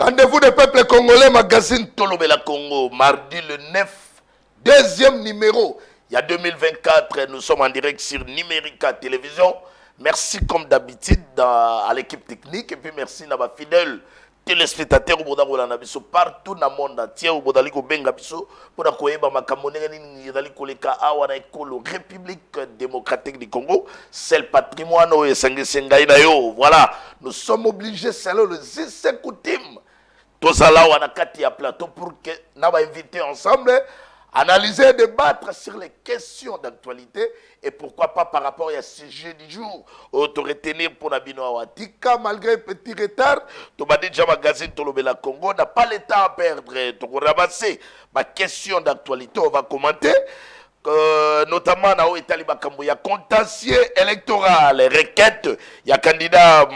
Rendez-vous des peuples congolais, magazine Tolobela Congo, mardi le 9, deuxième numéro. Il y a 2024, nous sommes en direct sur Numérica Télévision. Merci comme d'habitude à l'équipe technique et puis merci à ma fidèle téléspectateurs partout dans le monde entier au bodali ko benga biso pour koyeba makambo nini yali koleka awa na ekolo République démocratique du Congo, c'est le patrimoine o esenga ina yo. Voilà, nous sommes obligés selon le zise coutume tozala wana kati ya plateau pour que na ba inviter ensemble analyser et débattre sur les questions d'actualité et pourquoi pas par rapport à ce sujet du jour. Autorité pour Nabino Awatika, malgré un petit retard, Tobadi déjà magazine Tolobela Congo n'a pas le temps à perdre. Donc on ramasser ma question d'actualité, on va commenter. Notamment dans l'Italie, il y a contentieux électoral, requête, il y a candidat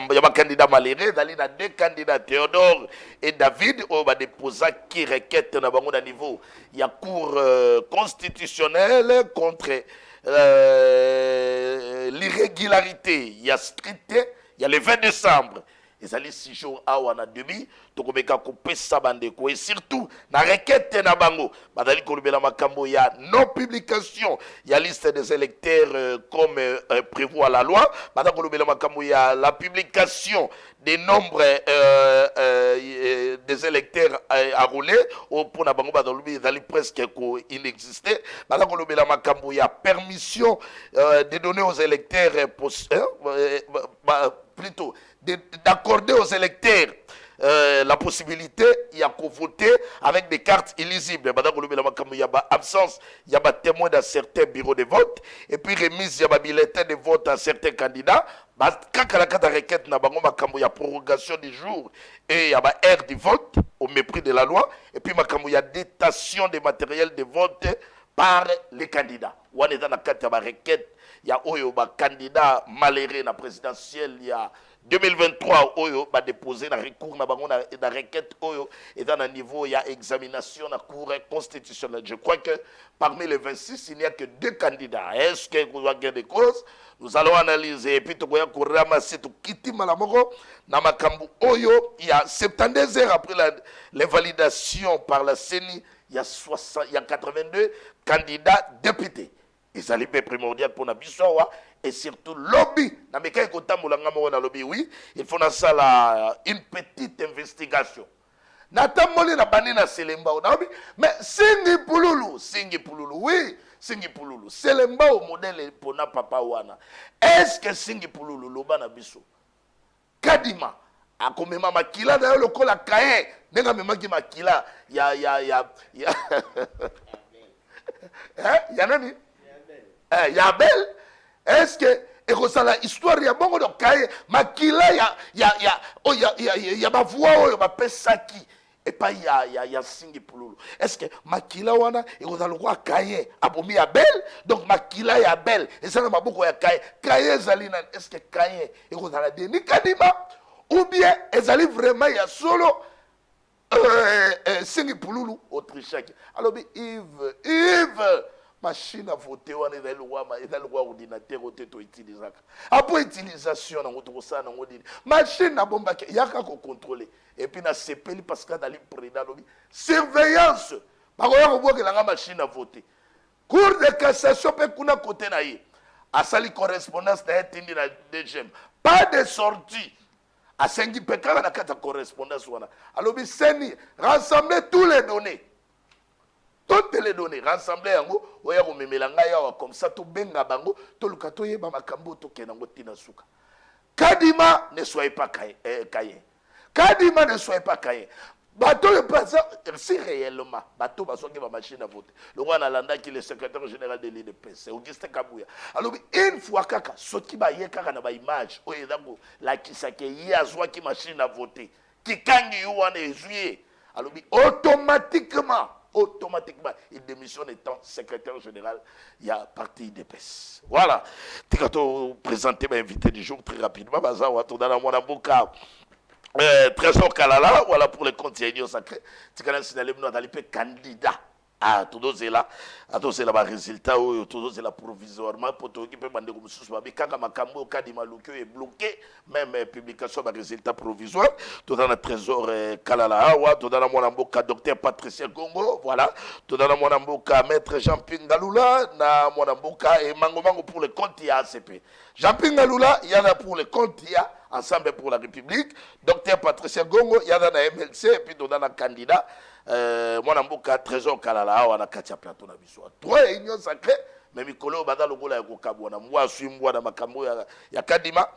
malheureux, il y a deux candidats, Théodore et David, on va déposer qui requête dans le niveau. Il y a cour constitutionnelle contre l'irrégularité. Il y a stricté, il y a le 20 décembre. Ils allaient 6 jours à wana demi, tokobeka couper sa bandeko et surtout na requête na bango, badali kolobela makambo ya non publication, il y a liste des électeurs comme prévu à la loi, badali kolobela makambo ya la publication des nombres des électeurs à rouler au pour na bango badali dali presque inexisté, badali kolobela makambo ya permission de donner aux électeurs plutôt d'accorder aux électeurs la possibilité, il y a qu'à voter avec des cartes illisibles. Il y a absence, il y a témoin dans certains bureaux de vote, et puis remise, il y a bulletin de vote à certains candidats. Quand la carte requête, il y a prorogation du jour et il y a aire du vote au mépris de la loi, et puis il y a détention des matériels de vote par les candidats. On est dans la carte requête, il y a un candidat malheureux dans la présidentielle, il y a 2023 oyo va déposer un recours na bango na requête oyo et dans un niveau il y a examination na cour constitutionnelle. Je crois que parmi les 26 il n'y a que 2 candidats. Est-ce que vous avez des causes? Nous allons analyser et puis tu vas ramasser tout kiti malamoko na makambu oyo il y a 72 heures après la validation par la CENI, il y a 82 candidats députés. Ils allaient être primordial pour la Bissowa et surtout lobby. Oui, il faut une petite investigation. Natamoli na banina Selemba mais Singi Pululu, oui, Singi Pululu. Selemba au modèle pour na papa wana. Est-ce que Singi Pululu loba na biso? Kadima akomema makila na le kola kae nenga memaki makila ya ya nani? Yabel, est-ce que la histoire ya bongo de kaye makila ya ma voix ma pesaki et pas ya Singi Pululu. Est-ce que makila wana ekozala kwa kaye abomi Yabel donc makila ya Bel et ça na maboko ya kaye zalina est-ce que kaye ekozala deni kadima ou bien ezali vraiment ya solo Singi Pululu autrichien. Alors Yves machine à voter on est dans le ordinateur au teto utiliser après utilisation na ngoto ça na ngodi machine na bomba yaka ko contrôler et puis na sepeli parce que dans le président lobby surveillance bakoya ko boke la machine à voter cour de cassation pe kuna côté na ye asali correspondance na etindi na deuxième pas de sortie à sengi pekala na kata correspondance wana alobi seni rassembler tous les données. Toutes les données rassemblées yango oya ko memela ngaya comme ça to benga bango to lukato yeba makambo to kenango tina suka. Kadima ne soyez pas caïen. Kadima ne soyez pas caïen. Bateau le passant si réellement bateau baso qui va machine à voter. Le roi Nalanda qui est le secrétaire général de l'IDPS, c'est Augustin Kabouya. Alors une fois kaka soki ba ye kaka na ba image oya dango la kisake yazwa qui machine à voter. Qui kangi yuane juillet. Alors automatiquement, il démissionne étant secrétaire général, il y a parti d'EPS. Voilà. Tikato présenté ma invité du jour très rapidement. Trésor Kalala, voilà pour les comptes Union Sacré. Tikana Sinalem nous a candidat Ah, tout c'est là. Attends, c'est là, le résultat, tout c'est là provisoirement. Pour tout qui peut demander comme ça, mais quand ma cambo au cas de Maluku est bloqué, même publication de résultat provisoire, tout dans le trésor Kalala Awa, tout dans le Mwanamboka, docteur Patricia Gongo, voilà, tout dans le Mwanamboka, maître Jean Pingalula, na Mwanamboka et Mango Mango pour le compte ACP. Jean Pingalula, il y en a pour le compte Ensemble pour la République, docteur Patricia Gongo, il y en a dans MLC, et puis tout dans le candidat. Moi namboka trésor kalala wana katia plateau na biso trois réunions sacrées mais mikolo banda lokola ya kokabwa na moi swimwa na makambo ya kadima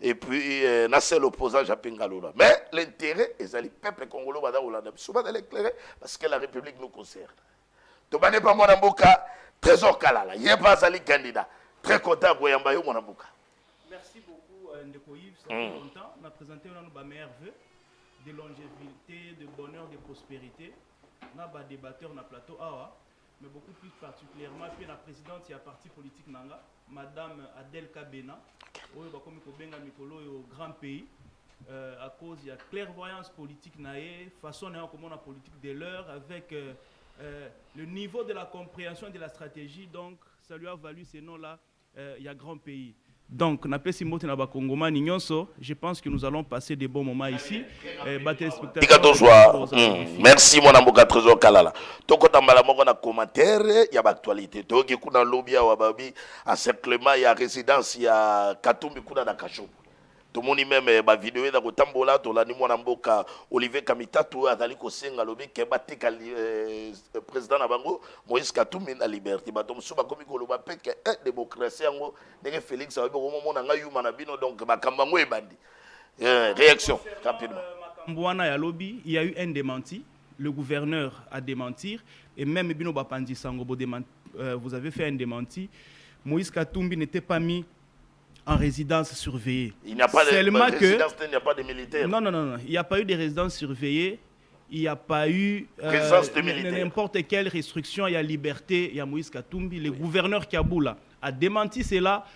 et puis na seul opposant Japingalola mais l'intérêt est le peuple congolais banda olanda biso banda l'éclairer parce que la République nous concerne to bane pas moi namboka trésor kalala yé pas ali candidat très content pour yamba yo moi namboka. Merci beaucoup Ndeko Yves, ça fait longtemps on a présenté nos meilleurs vœux de longévité, de bonheur, de prospérité. On a des débatteurs dans le plateau Awa, mais beaucoup plus particulièrement, puis la présidente, il y a parti politique Nanga, Madame Adèle Kabena, où il y a comme au grand pays, à cause il y a clairvoyance politique naïe, façon comment la politique de l'heure, avec le niveau de la compréhension de la stratégie, donc ça lui a valu ces noms-là, il y a grand pays. Donc, je pense que nous allons passer des bons moments ici. Merci, mon amour, trésor Kalala. Toko tambala moko na commentaire, il y a l'actualité. Toki kuna lobby ya wababi, encerclement, il y a résidence, il y a Katumbi kuna na Kashobo. Tout le monde même ba vidéo da kotambola to la ni mwana mboka Olivier Kamitatu azali ko senga lobi ke batika président na bango Moïse Katumbi na liberté bato musuba komi ko loba peke démocratie yango ndenge Félix abe ko mona nga yuma na bino donc bakamba ngo ebandi réaction rapidement Mbwana ya lobby il y a eu un démenti le gouverneur a démentir et même bino bapandi sango vous avez fait un démenti Moïse Katumbi n'était pas mis en résidence surveillée. Il n'y a pas de résidence, il n'y a pas de militaires. Non, il n'y a pas eu de résidence surveillée. Il n'y a pas eu n'importe quelle restriction. Il y a liberté. Il y a Moïse Katumbi. Le gouverneur Kaboula a démenti cela.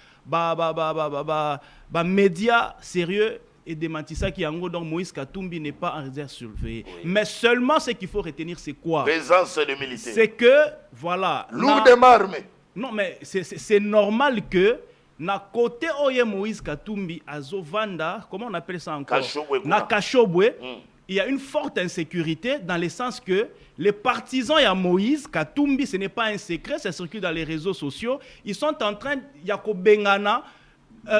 Médias sérieux et démenti ça qui en gros donc Moïse Katumbi n'est pas en résidence surveillée. Oui. Mais seulement ce qu'il faut retenir c'est quoi? Présence de militaires. C'est que voilà. Lourdement armé. Non mais c'est normal que na côté oye Moïse Katumbi azovanda, comment on appelle ça encore? Na Kashobwe, il y a une forte insécurité dans le sens que les partisans de Moïse Katumbi, ce n'est pas un secret, ça circule dans les réseaux sociaux, ils sont en train yakobengana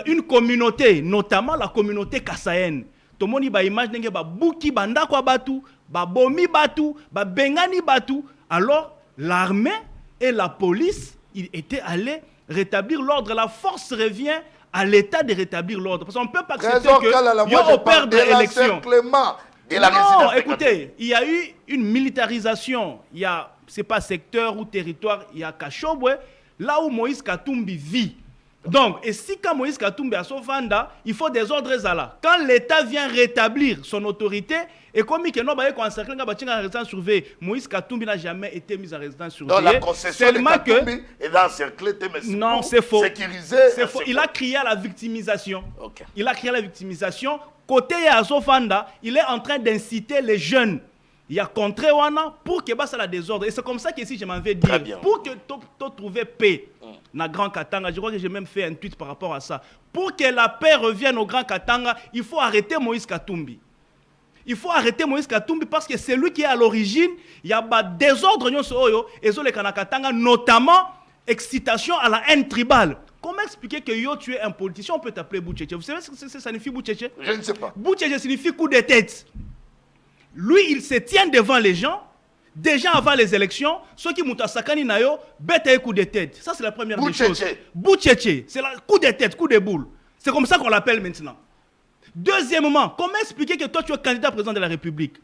une communauté, notamment la communauté kassaïenne. Tout le monde ba image ndenge ba buki banda kwa batu, ba bomi batu, ba bengani batu. Alors l'armée et la police, ils étaient allés rétablir l'ordre. La force revient à l'État de rétablir l'ordre. Parce qu'on ne peut pas accepter que yo opère de l'élection. Non, écoutez, il y a eu une militarisation. Il y a, c'est pas secteur ou territoire, il y a Kashobwe, là où Moïse Katumbi vit. Donc, et si quand Moïse Katumbi a son vanda, il faut des ordres à là. Quand l'État vient rétablir son autorité, et comme il n'y a pas de résidence surveillée, Moïse Katumbi n'a jamais été mis en résidence surveillée. Donc la concession de Katumbi est encerclée, non, c'est faux. C'est faux. Il a crié à la victimisation. Okay. Il a crié à la victimisation. Côté Yazofanda, il est en train d'inciter les jeunes. Il y a contre Wana pour que ça la désordre. Et c'est comme ça que si je m'en vais dire, pour que tu trouves paix dans Grand Katanga, je crois que j'ai même fait un tweet par rapport à ça. Pour que la paix revienne au Grand Katanga, il faut arrêter Moïse Katumbi. Il faut arrêter Moïse Katumbi parce que c'est lui qui est à l'origine. Il y a des désordre et les Kanakatanga, notamment excitation à la haine tribale. Comment expliquer que yo tu es un politicien, on peut t'appeler Bouchéché? Vous savez ce que ça signifie Bouchéché? Je ne sais pas. Bouchéché signifie coup de tête. Lui, il se tient devant les gens, déjà avant les élections, ceux qui montent à Sakani Nayo, bête et coup de tête. Ça, c'est la première des choses. Bouchéché, c'est le coup de tête, coup de boule. C'est comme ça qu'on l'appelle maintenant. Deuxièmement, comment expliquer que toi, tu es candidat président de la République?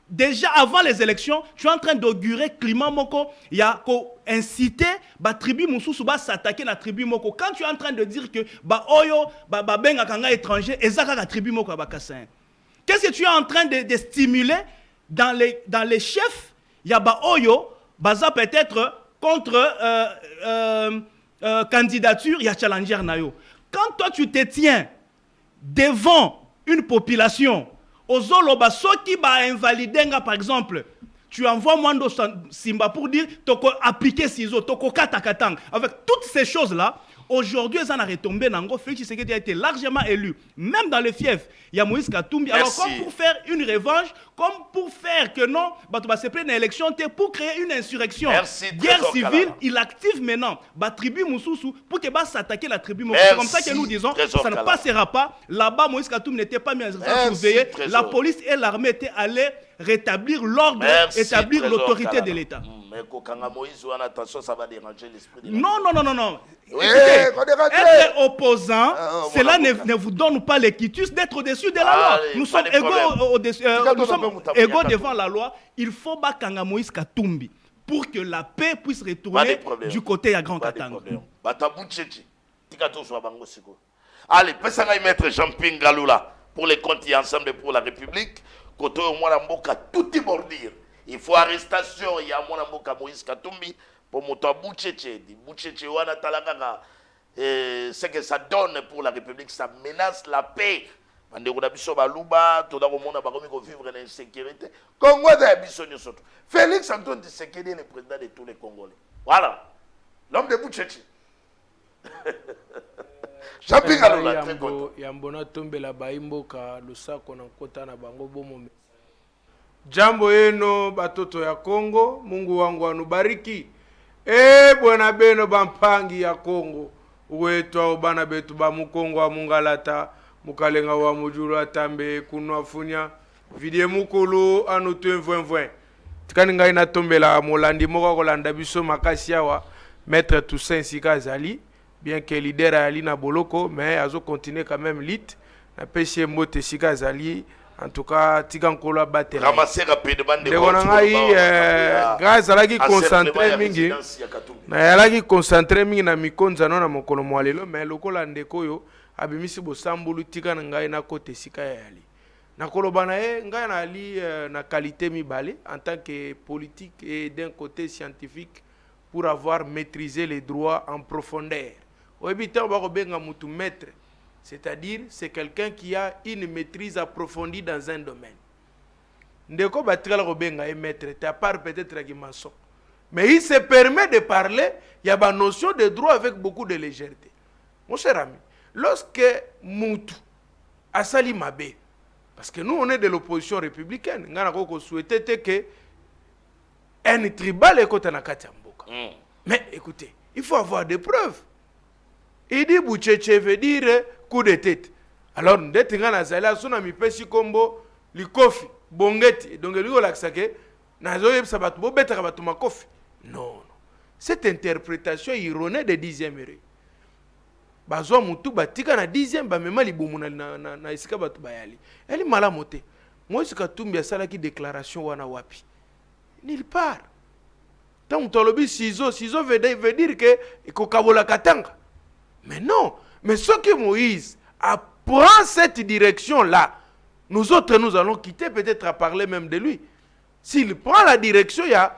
Déjà avant les élections, tu es en train d'augurer Climat Moko, il y a incité la tribu Moussou ba s'attaquer à la tribu Moko. Quand tu es en train de dire que ba oyo ba benga kanga étranger, ezaka la tribu Moko ba kassin. Qu'est-ce que tu es en train de stimuler dans les chefs? Il y a ba oyo, baza peut-être contre candidature, il y a challenger nayo. Quand toi tu te tiens devant une population, Ozoloba, ceux qui va invalider, par exemple, tu envoies Mwando Simba pour dire toko appliquer ciseaux, toko katakatang. Avec toutes ces choses-là, aujourd'hui, ils en ont retombé. Félix Tshisekedi a été largement élu, même dans le fief. Il y a Moïse Katumbi. Alors, comme pour faire une revanche, comme pour faire que non, se prendre une élection, pour créer une insurrection. Guerre civile, il active maintenant la tribu Moussoussou pour que s'attaquer la tribu Moussoussou. C'est comme ça que nous disons, ça ne passera pas. Là-bas, Moïse Katumbi n'était pas mis en surveiller. La police et l'armée étaient allés rétablir l'ordre, établir l'autorité de l'État. Mais quand Moïse, attention, ça va déranger l'esprit. Non. Oui, être opposant, cela ne vous donne pas le quitus d'être au-dessus de la loi. Nous sommes égaux devant la loi. Il faut Bakanga Moïse Katumbi pour que la paix puisse retourner du côté à Grand Katanga. Allez, peut-être mettre Jean-Pierre Galoula pour les comptes et ensemble pour la République. Côté au moins la mboka tout y bordir. Il faut arrestation. Il y a mon mboka Moïse Katumbi. Pour Mouta Bouchéché, wana talaganga, ce que ça donne pour la République, ça menace la paix. Félix Antoine Tshisekedi est le président de tous les Congolais. Voilà. L'homme de Bouchéché. Jean-Pierre Galoula, très content. Yambona tombe la baimboka, le sac on a kota na bango bomo. Jambo yeno batoto ya Kongo, Mungu wangu anubariki. Bwana beno bampangi ya Kongo uwetwa bana betu ba mukongo wa mungalata mukalenga wa mujuru atambe kunwa funya vidie mukulu anu 2020 tikani ngai na tombela molandi moko kolanda biso makasi awa maître Toussaint Sika Zali bien que leader ali na boloko mais azo continuer quand même lit na pesi mbote Sika Zali. En tout cas, Tigankolo a battu. Ramasser rapidement des grâce à la qui concentré mingi. Na la qui concentré mingi na mikonza non na mokolo mwalelo mais lokola ndeko yo abimisi bosambulu tika ngai na kote sika yali. Na koloba na ngai na ali na qualité mibale en tant que politique et d'un côté scientifique pour avoir maîtrisé les droits en profondeur. Obitan ba ko benga mutu maître. C'est-à-dire, c'est quelqu'un qui a une maîtrise approfondie dans un domaine. Ndeko Batikala Robenga est maître, à part peut-être qui maçon. Mais il se permet de parler, il y a une notion de droit avec beaucoup de légèreté. Mon cher ami, lorsque Moutou a sali Mabé, parce que nous on est de l'opposition républicaine, nous avons souhaité que un tribal est contre Nakati Mboka. Mais écoutez, il faut avoir des preuves. Il dit Bouchéché veut dire coup de tête. Alors, ndeti nga nazala sona mipesi kombo likofi bongeti donc lui olaksake nazo yebisa batu bo betaka batu makofi. Non. Cette interprétation erronée de 10e heure. Bazwa mutu batika na 10e ba mema libumu na isika batu bayali. Elle mala moté. Moïse Katumbi asala ki déclaration wana wapi. Nulle part. Tant tolobi ciseaux veut dire que iko kabola katanga. Mais non, mais ce que Moïse prend cette direction-là, nous autres, nous allons quitter peut-être à parler même de lui. S'il prend la direction, il y a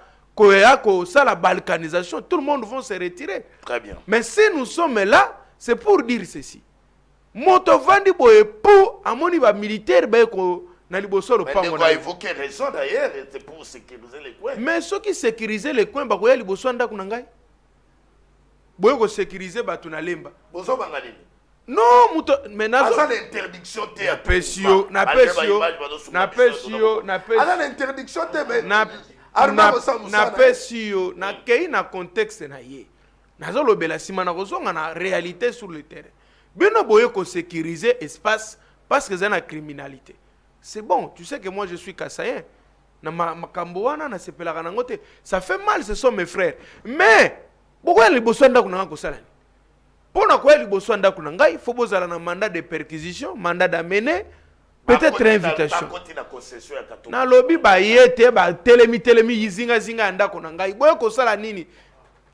la balkanisation, tout le monde va se retirer. Très bien. Mais si nous sommes là, c'est pour dire ceci. Motovandi boye pour amoni ba militaire ba ko na liboso le pango. On va évoquer raison d'ailleurs, c'est pour sécuriser les coins. Mais ceux qui sécuriser les coins ba ko ya liboso nda kunangai. Boye ko sécuriser batu na lemba. Bozo bangalini. Non, mais nazo l'interdiction te na pesio na l'interdiction te mais na pesio na kei na contexte na ye. Nazo lobela sima na kozonga na réalité sur le terrain. Bino boye ko sécuriser espace parce que c'est la criminalité. C'est bon, tu sais que moi je suis kassayen. Na makambo wana na sepelaka nango te. Ça fait mal, ce sont mes frères. Mais pourquoi les bosso ndako na ko sala? Pour na quoi les bosso ndako na ngai, il faut bozala na mandat de perquisition, mandat d'amener, peut-être invitation. Na lobby ba yete ba telemi yizinga zinga ndako na ngai. Boye ko sala nini?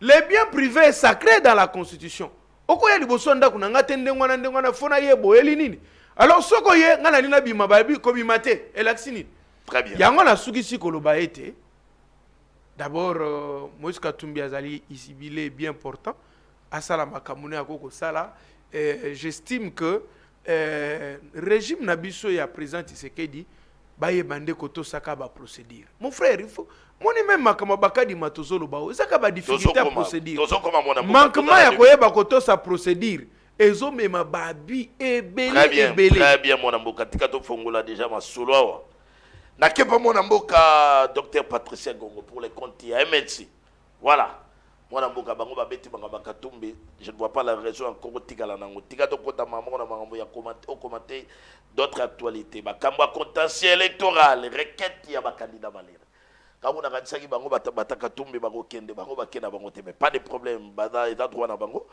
Les biens privés est sacré dans la constitution. Okoya liboso ndako na ngate ndengwana fona ye boyeli nini? Alors soko ye ngana nina bima babi ko bimate elaxini. Très bien. Yango na sukisi koloba ete. D'abord Moïse Katumbi azali isibile bien important. Asala makamune akoko sala j'estime que régime nabiso ya président Tshisekedi baye bande koto saka ba procédure. Mon frère, il faut moni même makama bakadi matozolo bao saka ba difficulté à procédure. Manquement ya koyeba koto sa procédure. Ezo mema babi ebele. Très bien mon amboka tika to fongola déjà ma solo awa. Na kepa mon amboka docteur Patricia Gongo pour les comptes ya MNC. Voilà. Mon amboka bango ba beti banga bakatumbe, je ne vois pas la raison encore tika la nango. Tika to kota maman na bango ya commenter d'autres actualités. Ba kamba contentieux électoral, requête ya ba candidat malere. Quand on a dit bango bataka tumbe bango kende bango bakena bango te mais pas de problème bada état droit na bango.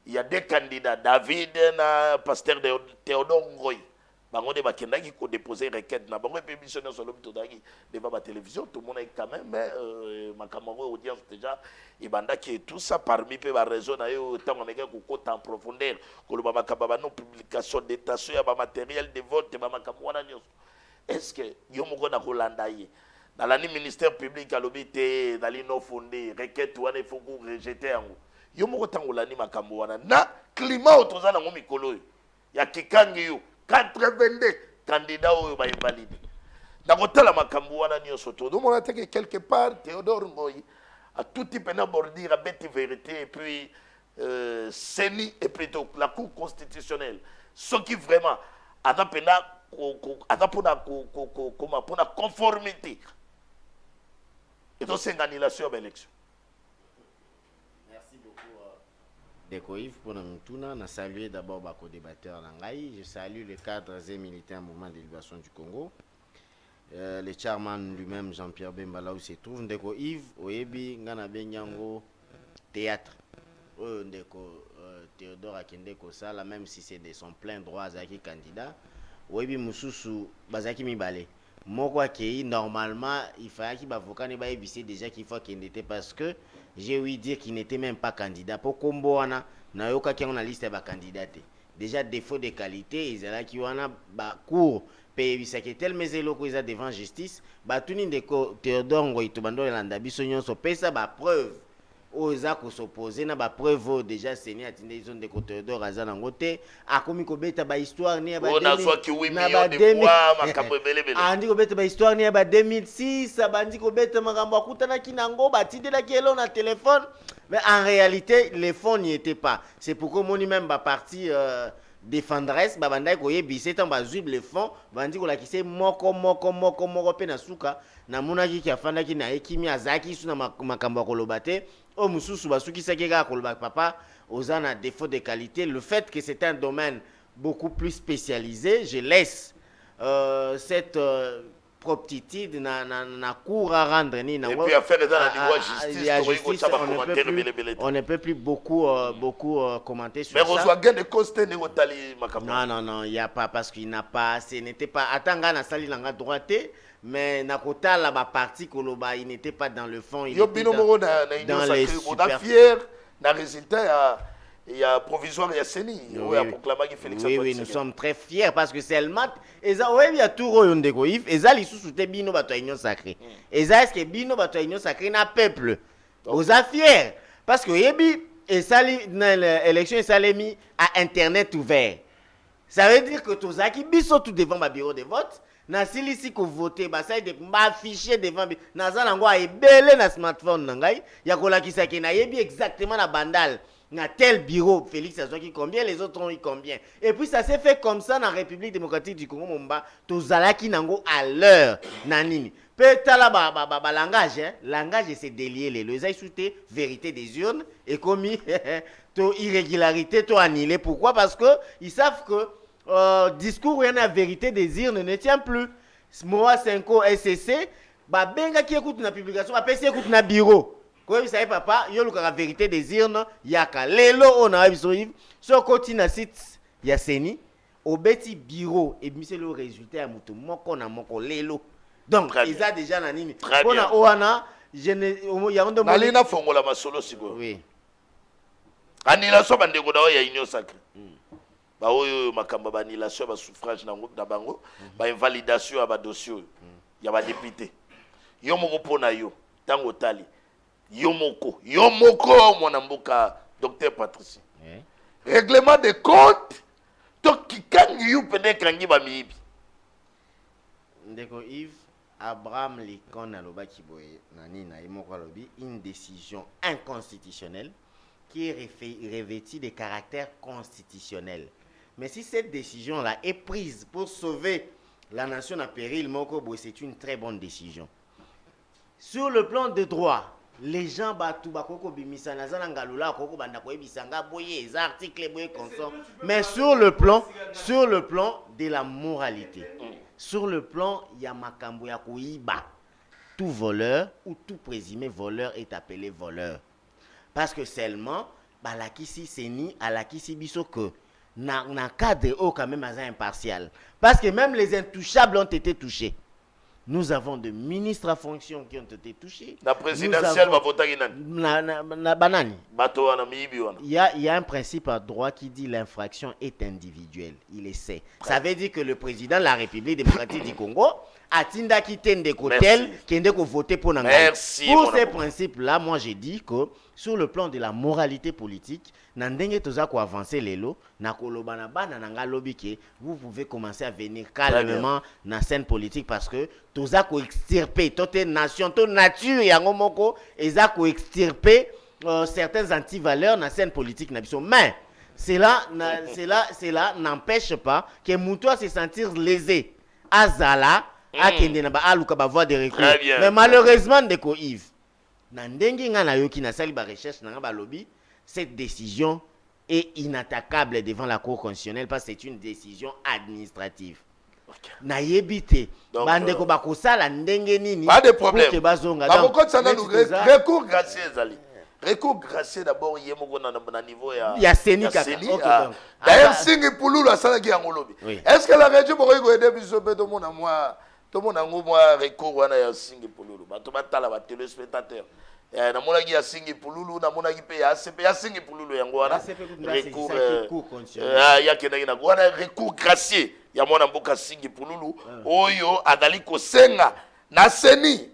Il y a deux candidats, David et pasteur Théodore Ngoy. Bango de bakendaki ko déposer requête na bango et puis missionnaire sur l'hôpital dagi devant la télévision tout le monde est quand même mais ma camarade audience déjà et bandaki et tout ça parmi peu la raison na yo tant on est ko en profondeur ko le baba kababa non publication d'état sur ya ba matériel de vote ba makamwana nyos. Est-ce que yo moko na ko landaye dans la ministère public à l'obité dans l'ino fondé requête ou il faut ko rejeter en yo moko tangolani makambo wana na climat otoza na mikolo ya kikangi yo 82 candidats oyo ba invalide na kotala makambo wana nyonso to donc on a que quelque part Théodore Ngoyi a tout type na bordir à bête vérité et puis CENI et plutôt la cour constitutionnelle ce qui vraiment ada pena ada pona conformité et donc c'est une annulation de l'élection. Deko Yves pour nous saluer d'abord Bako débatteur Langai. Je salue les cadres et militaires mouvement de libération du Congo. Le chairman lui-même Jean-Pierre Bemba là où se trouve. Deko Yves, Oebi, Ngana Benyango, théâtre. Deko Théodore Akendeko Sala, même si c'est de son plein droit à Zaki candidat. Oebi Moussousou, Bazaki Mibale. Moko Akei, normalement, il fallait qu'il avocat ne pas éviter déjà qu'il faut qu'il n'était parce que j'ai ouï dire qu'il n'était même pas candidat. Pour Komboana, na yoka qui on a liste de candidats. Déjà défaut de qualité, ils ont qui wana ba cours pays ça qui tel mais eloko ils a devant justice, ba tuni de Théodore Ngoyi to bando landa biso nyonso pesa ba preuve. Oza ko s'opposer na ba preuve déjà seni atinde ils ont de Théodore azana ngote akomi ko beta ba histoire ni ba na so ki 8 millions de fois makambo belebele andi ko beta ba histoire ni ba 2006 bandi ko beta makambo akutana kinango batindela kielo na téléphone mais en réalité les fonds n'y étaient pas. C'est pourquoi moni même ba parti défendresse ba bandai ko yebisi tant ba zuib les fonds bandi ko la kise moko pe na suka na monaki ki afanda ki na ekimi azaki suna makambo kolobate o mususu basuki sekeka koloba papa ozana défaut de qualité. Le fait que c'est un domaine beaucoup plus spécialisé, je laisse cette proptitude na cour à rendre ni na et puis à faire dans la justice on ne peut plus beaucoup commenter sur mais ça. Mais on gain de coster ne otali makambo. Non, il y a pas parce qu'il n'a pas ce n'était pas atanga na sali langa droite mais na kota la ba parti koloba il n'était pas dans le fond, il était dans les super fier na résultat il y a provisoire, il y a CENI. Oui, nous sommes très fiers parce que c'est le mat. Et ça, oui, il y a tout royaume de Goïf. Et ça, les sous-soutés bino bato union sacrée. Et ça, est-ce que bino bato union sacrée n'a peuple? Vous êtes fiers parce que yebi et ça, l'élection et ça mis à internet ouvert. Ça veut dire que tous qui biso tout devant ma bureau de vote. Na silisi ko voter ba ça de m'afficher devant na za nango a ebele na smartphone nangai ya kola kisaki na yebi exactement na bandal. Na tel bureau, Félix Azouaki combien, les autres ont eu combien. Et puis ça s'est fait comme ça dans la République démocratique du Congo, Momba, Tozalaki Nango à l'heure, Nanini. Peut-être là, langage, hein, langage c'est délié les lois, ils vérité des urnes, et commis, irrégularité, annulé. Pourquoi? Parce que ils savent que discours où il y a vérité des urnes ne tient plus. Moa 5 SCC, benga qui écoute la publication, après écoute na bureau. Vous savez, papa, il y a la vérité des urnes, il y a lelo on a vu sur côté na site ya seni au beti bureau et c'est le résultat à mutu moko na moko lelo. Donc ils a déjà na nini. On a oana je ne ya ndo malina fongola masolo sigo. Oui. Anila so bande ko dawo ya union sacrée. Ba oyo makamba ba annulation ba suffrage na groupe na bango, ba invalidation ba dossier ya ba député. Yo moko pona yo tango tali. Yomoko, mon mboka, docteur Patricie. Règlement de compte, to kikangi yu pene kangi ba mibi. Ndeko Yves, Abraham Lincoln aloba kiboye nani na imoko alobi une décision inconstitutionnelle qui est revêtue de caractère constitutionnel. Mais si cette décision-là est prise pour sauver la nation en péril, c'est une très bonne décision. Sur le plan de droit, les gens mais sur le plan de la moralité, sur le plan yamakambo ya kuiba, tout voleur ou tout présumé voleur est appelé voleur. Parce que seulement balakisi seni alakisi biso que na cadre haut quand même impartial. Parce que même les intouchables ont été touchés. Nous avons des ministres à fonction qui ont été touchés. La présidentielle va voter banani. Il y a un principe à droit qui dit l'infraction est individuelle. Il le sait. Ça veut dire que le président de la République démocratique du Congo a tinda quitté des hôtels qui ont voté pour Nanga. Pour ces principes-là, moi j'ai dit que sur le plan de la moralité politique, nandenge toza ko avancer lelo na kolobana bana nanga lobike, vous pouvez commencer à venir calmement dans la scène politique parce que toza ko extirper toute nation, toute nature yango moko eza ko extirper certaines antivaleurs dans la scène politique na biso. Mais cela n'empêche pas que Moutoua se sentir lésé. Azala akende na ba aluka ba voie de recours. Mais malheureusement ndeko Yves nandenge nga na yoki na sali ba recherche na ba lobby, cette décision est inattaquable devant la Cour constitutionnelle parce que c'est une décision administrative. Na yebite bandeko bakosala ndenge nini pas de problème. Recours gracieux ezali. Recours gracieux d'abord yemoko na niveau ya seni kaka. D'ailleurs singi pululu asala ki ngolobi. Est-ce que la région pourrait aider biso pe to mona moi to mona ngomwa recours wana ya singi pululu bato batala ba téléspectateurs. Na mona ki ya singi pululu na mona ki pe ya ACP ya singi pululu yango wana recours ya kena na wana recours gracieux ya mwana mboka singi pululu oyo adali kosenga na seni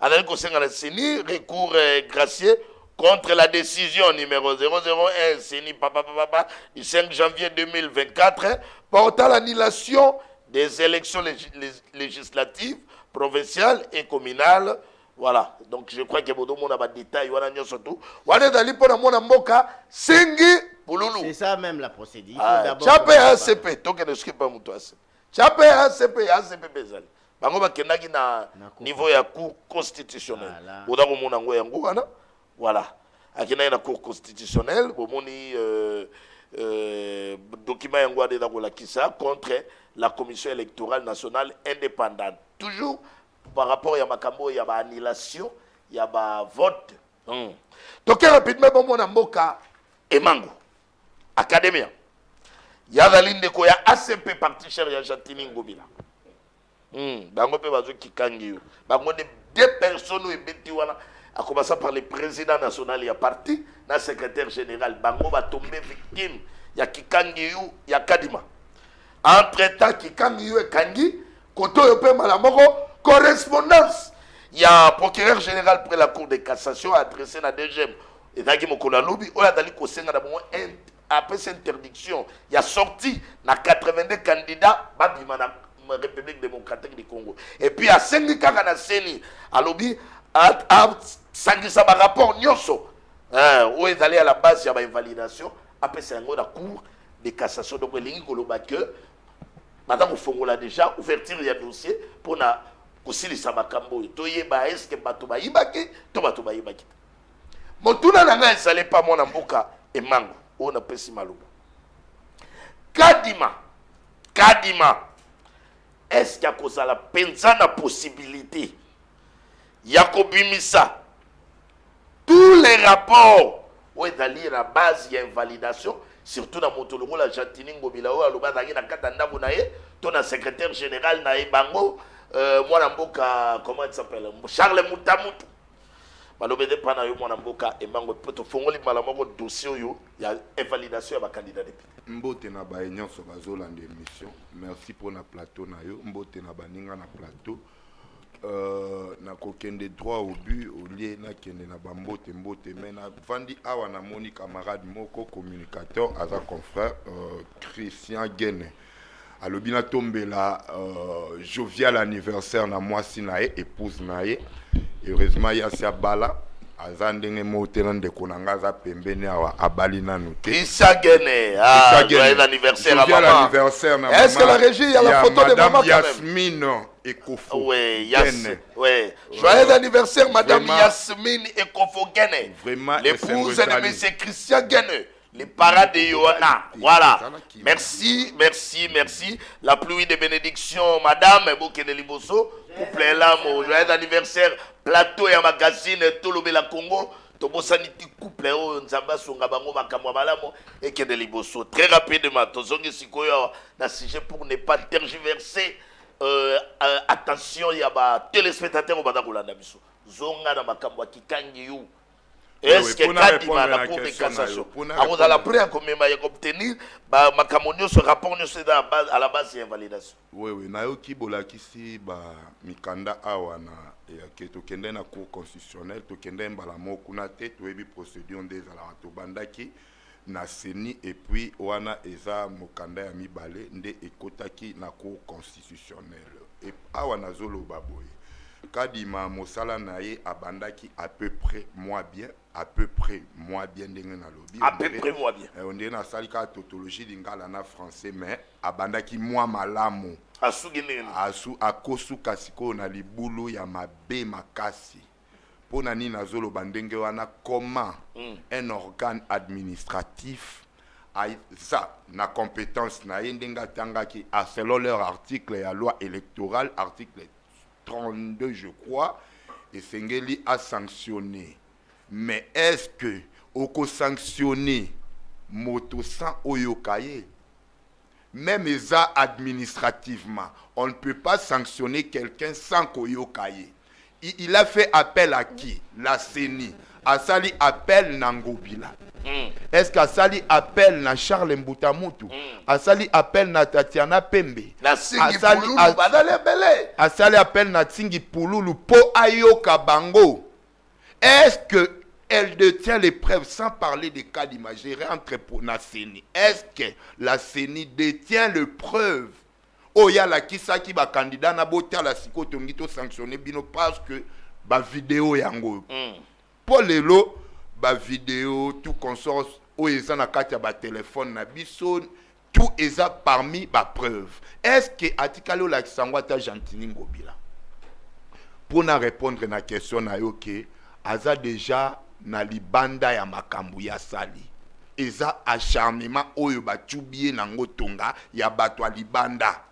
adali kosenga na seni recours gracieux contre la décision numéro 001 seni papa du 5 janvier 2024 portant l'annulation des élections législatives provinciales et communales. Voilà, donc je crois que Bodo Mona a des détails, on a surtout. On est dans l'hypo na mboka Singi Pululu. C'est ça même la procédure. Chape ACP, donc ne skip pas muto ACP. Chape ACP bezali. Bango ba kenaki na niveau ya cour constitutionnelle. Bodo Mona ngo yango wana. Voilà. Akina na cour constitutionnelle, bomoni document yango de la kisa contre la commission électorale nationale indépendante. Toujours par rapport à makambo ya ba annulation ya ba vote toke rapidement bon na mboka emango academia ya dalinde ko ya ACP parti cher ya Jatini Ngobila bango pe bazo kikangi bango de deux personnes ebeti wana a commencer par le président national ya parti na secrétaire général bango ba tombé victime ya kikangi ya Kadima entre-temps kikangi e kangi koto yo pe malamoko correspondance. Il y a un procureur général près la Cour de cassation adressé à DGM. Et dans le lobby, on a d'aller après cette interdiction, il y a sorti 82 candidats dans la République démocratique du Congo. Et puis à 5 cas na seni à lobby à sangisa ba rapport nyonso. Où est allé à la base il y a une validation après c'est la Cour de cassation donc lingi koloba que madame Fongola déjà ouverture il y a dossier pour na kosilisa makambo toyeba eske bato bayibaki to bato bayibaki motuna na ngai ezali pa mona mboka emango ona pesi maluba Kadima eske akozala penza na possibilité ya kobimisa tous les rapports où ezali na base ya invalidation surtout na motolongo la Jatini Ngobila o aloba zaki na kata ndako na ye to na secrétaire général na ye bango mwana mboka comment il s'appelle Charles Mutamutu balobede pana yo mwana mboka emango poto fongoli malamoko dossier yo ya invalidation ya ba candidat député mbote na ba nyonso bazolanda émission merci pour na plateau na yo mbote na baninga na plateau na kokende droit au but au lieu na kende na bambote mbote mais na vandi awa na moni camarade moko communicateur aza confrère Christian Guéné alobina tombela jovial anniversaire na mwasi na ye épouse na ye heureusement yasi abala aza ndenge motena ndeko na nga aza pembeni awa abali nanu te Isagene joyeux anniversaire à jovial maman anniversaire na est-ce que la régie il y a la photo de maman quand même Yasmine Ekofo oui joyeux anniversaire madame Yasmine Ekofo Gene vraiment l'épouse de monsieur Christian Gene. Les parents de Yohana. Voilà. Merci, merci, merci. La pluie de bénédiction, madame Bokene Liboso. Couple là, mon joyeux anniversaire. Plateau et magazine, tout le la Congo. Tobo saniti couple, Nzamba Songabango, Makamwa Malamo et Kene Liboso. Très rapidement, Tozongi Sikoyo, na sujet pour ne pas tergiverser. Attention, il y a des téléspectateurs au Badagoulanda Biso. Zonga na Makamwa Kikangi you. Est-ce que Kadima la Cour de cassation vous allez prêt à obtenir ce rapport à la base d'invalidation? Oui, nayoki bolakisi mikanda awa na ke tokende na cour constitutionnelle tokende mbala mokuna te toyebi procédure ndezala tobandaki na seni et puis wana eza mokanda ya mibale nde ekotaki na cour constitutionnelle et awa nazoloba boye Kadima mosala na ye abandaki à peu près moi bien ndenge na lobi à peu près moi bien on dit na salika tautologie lingala na français mais abandaki moi malamu asu akosu kasiko na libulu ya mabe makasi pona ni nazolo bandenge wana comment un organe administratif a ça na compétence na yendenga tangaki a selon leur article ya loi électorale article 32 je crois et Sengeli a sanctionné. Mais est-ce que oko sanctionner moto sans oyokaye même ça administrativement on ne peut pas sanctionner quelqu'un sans koyokaye. Il a fait appel à qui? La CENI. Asali appel Nangobila. Est-ce qu'Asali appel na Charles Mbutamutu? Asali appel na Tatiana Pembe. Asali appel na Tsingi Pululu po ayoka bango. Est-ce que elle détient les preuves sans parler des cas d'imagerie entre la CENI? Est-ce que la CENI détient les preuves? Oh ya la kisaki ba candidat na bota la siko tongito sanctionné bino parce que ba vidéo yango. Pour les lots ba vidéo tout consort o eza na kati ya ba téléphone na biso tout eza parmi ba preuve. Est-ce que atikalo la kisangwata Gentini Ngobila pour na répondre na question na yo ke aza déjà na libanda ya makambu ya sali eza acharnement oyo batubie nango tonga ya bato libanda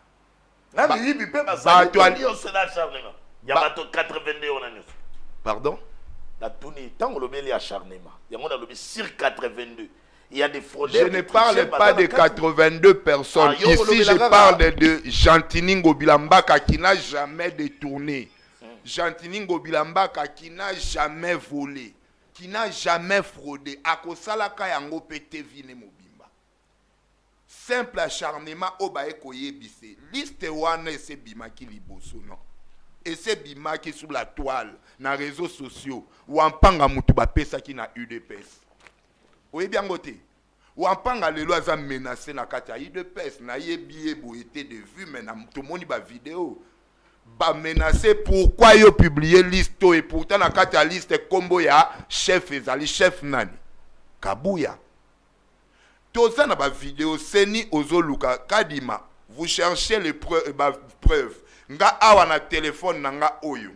pardon la tournée tant le bel acharnement il y a lobby sur 82 il y a des fraudeurs. Je ne parle pas de 82 personnes ici je parle de Gentini Ngobila Mbaka qui n'a jamais détourné. Gentini Ngobila Mbaka qui n'a jamais volé, qui n'a jamais fraudé. Akosalaka yango pete vine mobimba. Simple acharnement obaye koyebise. Liste wana ese bimaki liboso non. Ese bimaki sur la toile, na réseaux sociaux. Wampanga mutu bapesa ki na UDPS. Oyebi yango te. Wampanga lelo aza menacé na kati ya UDPS na yebi boyete de vue mais na tomoni ba vidéo. Ba menacé pourquoi yo publier liste et pourtant na kati ya liste kombo ya chef ezali chef nani Kabuya toza na ba vidéo seni ozoluka Kadima vous cherchez les preuves nga awa na téléphone nanga oyo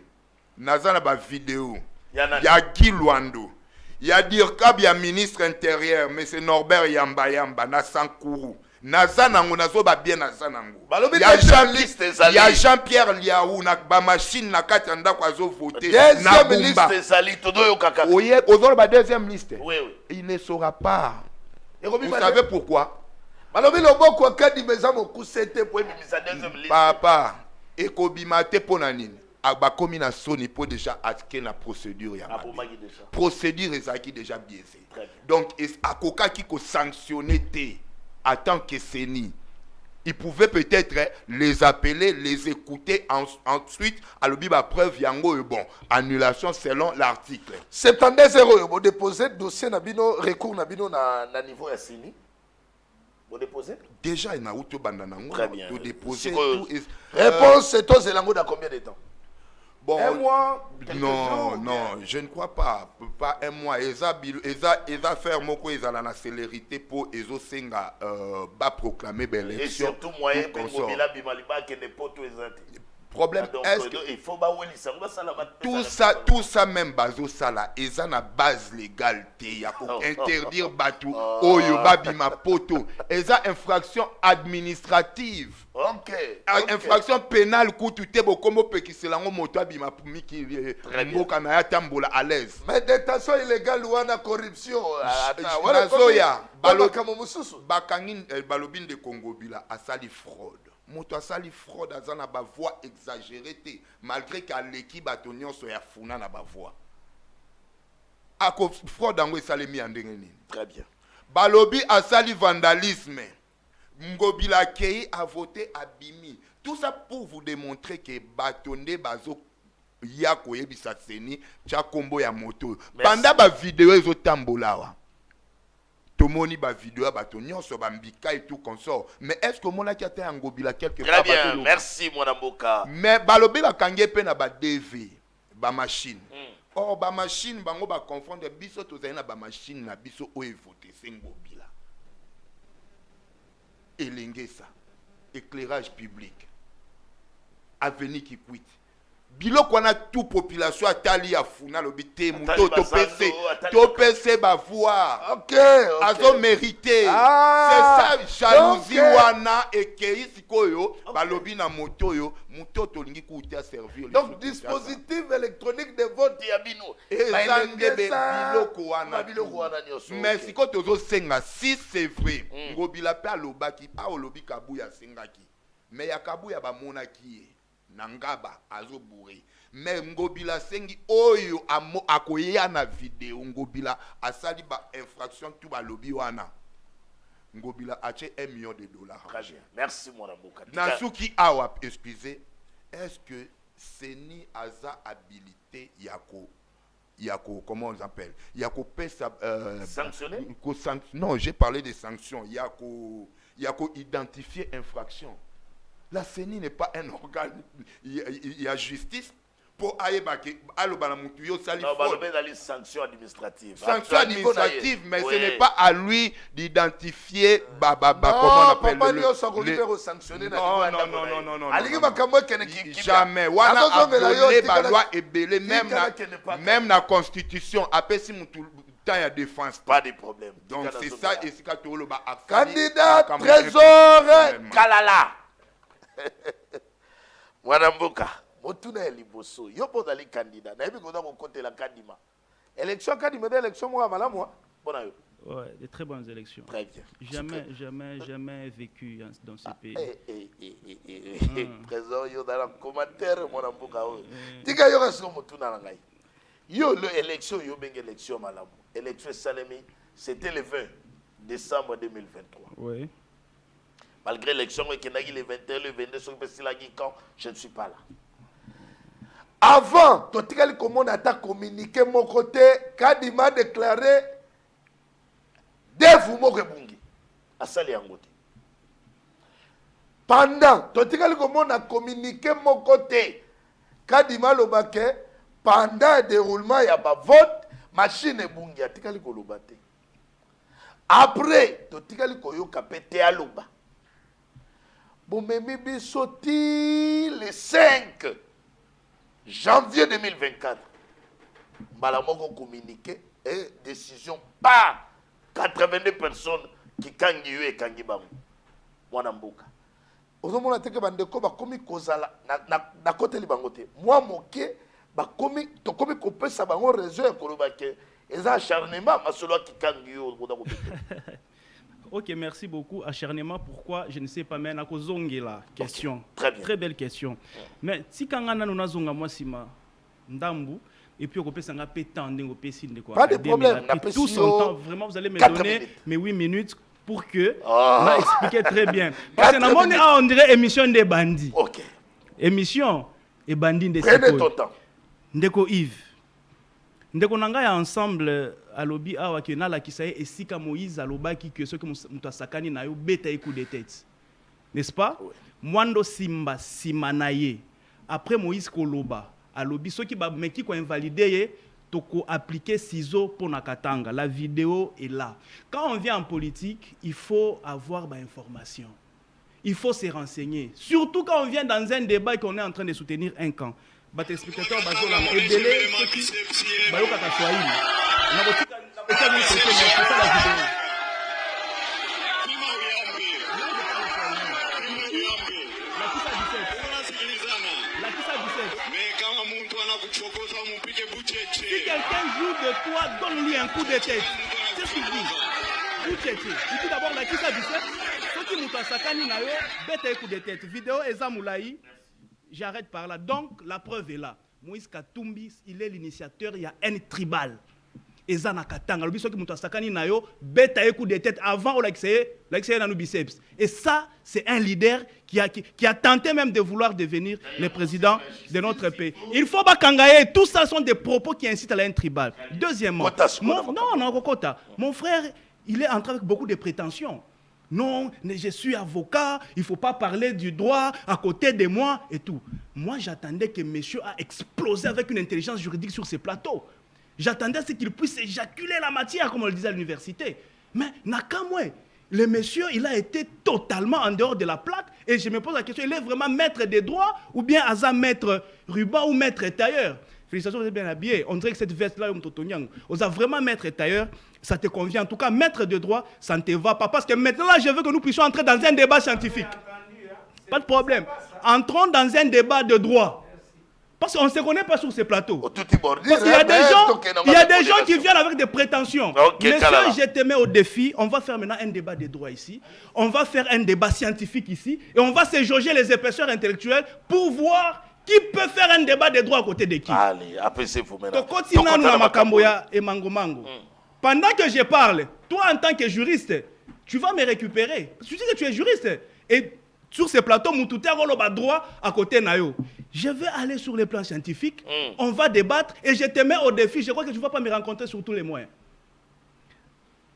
naza na ba vidéo ya Gilwando ya dire kabia ministre intérieur monsieur Norbert Yamba na Sankuru naza nango nazo ba bien naza nango ya Jean-Pierre Liaou na ba machine na kati ndako azo voter na liste ezali todoyo kaka oye ozolo ba deuxième liste oui il ne saura pas vous savez pourquoi balobi loboko akadi meza mokusete po ebimisa deuxième liste papa ekobima te pona nini abakomi na soni pour déjà attaquer la procédure ya procédure ezaki déjà biaisé donc akoka ki ko sanctionner te en tant que CENI. Il pouvait peut-être les appeler, les écouter ensuite à l'obiba preuve yango bon annulation selon l'article 72 € vous déposez dossier na bino recours na bino na niveau ya CENI Vous déposez? Déjà, il y a auto bandanango. Très bien. Vous déposez tout. tout. Réponse, c'est aux Zélango dans combien de temps? Bon, un mois? Non, non, je ne crois pas. Pas un mois. Ils ont fait moko, ils ont la célérité pour ils ont proclamer l'élection. Et surtout, moyen pour Ngobila Bimaliba qui n'est pas tout exact. Problème est que il faut tout ça même bazo sala ils ont une base légale il y a interdire batu oyo babima poto ils ont infraction administrative. OK. Infraction pénale kutu te bokombo pekiselango moto abima miki mboka na ya tambola à l'aise. Mais détention illégale ou na corruption nazoya bakangi balobine de Congo bila asali fraude. Moto asali fraude azana ba voix exagérée malgré qu'à l'équipe batonyon so ya funa na ba voix. Ako fraude ngo esalemi andenge nini? Très bien. Balobi asali vandalisme. Ngobila kei a voté abimi. Tout ça pour vous démontrer que batonde bazo ya koyebisa seni cha kombo ya moto. Banda ba vidéo ezo tambolawa. Tomoni ba vidéo bato nyonso ba mbika et tout consort. Mais est-ce que mon aki ata ngobila quelque part? Très bien, merci mon amboka. Mais balobi ba kange pe na ba DV ba machine. Or ba machine bango ba confondre biso tozali na ba machine na biso o voter ngobila. Elengesa éclairage public. Avenir qui quitte. Biloko na toute population atali afuna lobité muto to pc ba voir. OK. Azo mérité. C'est ça jalousie wana ekei sikoyo balobi na moto yo muto to lingi kuta servir. Donc dispositif électronique de vote ya bino. Biloko wana nyoso. Mais siko tozo senga 6 c'est vrai. Ngobila pe alobaki pa olobi kabuya sengaki. Mais ya kabuya ba monaki nangaba azoburi mais ngobila sengi oyo akoya na vidéo ngobila asali ba infraction tout ba lobby wana ngobila ache $1 million. Très bien. Merci mon amboka. Nasuki awa excusez, est-ce que seni aza habilité yako comment on appelle yako pesa sanctionner non, j'ai parlé des sanctions yako identifier infraction. La CENI n'est pas un organe, il y a justice pour aïebake, alobana mutuyo sali fraude. Non, les sanctions administratives. Sanctions administratives, mais ce n'est pas à lui d'identifier comment on appelle le jamais. Wana a volé la loi et belé même la constitution apesi mutu temps ya défense. Pas de problème. Donc c'est ça et c'est quand tu ba candidat trésor Kalala. Mwanamboka, motuna ya liboso, yo pozali candidat. Na yebi koza ko côté la kadima. Élection kadima de élection moi malamu bona yo. Ouais, de très bonnes élections. Très bien. Jamais vécu dans ce pays. Trésor yo dans le commentaire mwanamboka. Tika yo kaso motuna na ngai. Yo le élection yo benga élection malamu. Élection Salemi, c'était le 20 décembre 2023. Oui. Malgré l'élection qui est le 21, le 22, je ne suis pas là. Avant, comment on a communiqué mon côté, Kadima a déclaré Devu Morebungi. À Saliangote. Pendant, comment on a communiqué mon côté, Kadima Lobake, pendant le déroulement, il y a pas vote, machine et bungi, a tikali kolobate. Après, totikali koyoka pete aloba. Bomemi bisoti le 5 janvier 2024. Malamoko communiqué et décision par 82 personnes qui kangi yo et kangi bamu. Mwana mboka. Ozomona teke bandeko bakomi kozala na kote libangote. Moi moke bakomi tokomi kopesa bango réseau ekolobake. Eza acharnement masolo qui kangi yo koda ko. Ok, merci beaucoup. Acharnement, pourquoi? Je ne sais pas, mais na kozongi la question. Très bien. Très belle question. Mais si kangana nous nazonga moi sima ndambu et puis on peut s'en rappeler tant de quoi. Pas de problème. Tout son temps, vraiment, vous allez me donner mes 8 minutes pour que m'a expliqué très bien. Parce que on dirait émission des bandits. Ok. Émission et bandits des Prenez ton temps. Ndeko Yves. ndeko na ngai ensemble alobi awa ke nalakisa ye esika Moïse alobaki ke soki moto asakani na yo beta ye coup de tête, n'est-ce pas? Mwando simba sima na ye après Moïse koloba alobi soki ba meki ko invalider ye toko appliquer ciseaux pour na katanga. La vidéo est là. Quand on vient en politique, il faut avoir information. Il faut se renseigner. Surtout quand on vient dans un débat et qu'on est en train de soutenir un camp. Bat explicateur bazola ebele soki bayoka ka Swahili. Na botika c'est ça la vidéo. Si quelqu'un joue de toi, donne-lui un coup de tête. C'est ce qu'il dit. Il dit d'abord la kisa biceps. Soki muto asakani na yo, beta un coup de tête. Vidéo Ezamoulaï. J'arrête par là. Donc la preuve est là. Moïse Katumbi, il est l'initiateur, il y a un tribal. Ezana Katanga, le soki muto asakani na yo, beta un coup de tête avant l'accès dans nos biceps. Et ça, c'est un leader qui a tenté même de vouloir devenir le président de notre pays. Il faut pas kangaye. Tout ça sont des propos qui incitent à la haine tribale. Deuxièmement, mon frère, il est entré avec beaucoup de prétentions. Non, je suis avocat, il ne faut pas parler du droit à côté de moi et tout. Moi, j'attendais que monsieur a explosé avec une intelligence juridique sur ces plateaux. J'attendais à ce qu'il puisse éjaculer la matière, comme on le disait à l'université. Mais Nakamwe, le monsieur, il a été totalement en dehors de la plaque. Et je me pose la question, il est vraiment maître des droits ou bien Aza maître ruban ou maître tailleur? Félicitations, vous êtes bien habillé. On dirait que cette veste-là, on a vraiment maître tailleur, ça te convient. En tout cas, maître de droit, ça ne te va pas. Parce que maintenant, là, je veux que nous puissions entrer dans un débat scientifique. Pas de problème. Entrons dans un débat de droit. Parce qu'on ne se connaît pas sur ces plateaux. Parce qu'il y a des gens qui viennent avec des prétentions. Messieurs, je te mets au défi. On va faire maintenant un débat de droit ici. On va faire un débat scientifique ici. Et on va se jauger les épaisseurs intellectuelles pour voir qui peut faire un débat de droit à côté de qui. Allez, apaisez-vous maintenant. Pendant que je parle, toi en tant que juriste, tu vas me récupérer. Tu dis que tu es juriste. Et sur ces plateaux, Moutouté a droit à côté Nayo. Je vais aller sur le plan scientifique, on va débattre et je te mets au défi. Je crois que tu ne vas pas me rencontrer sur tous les moyens.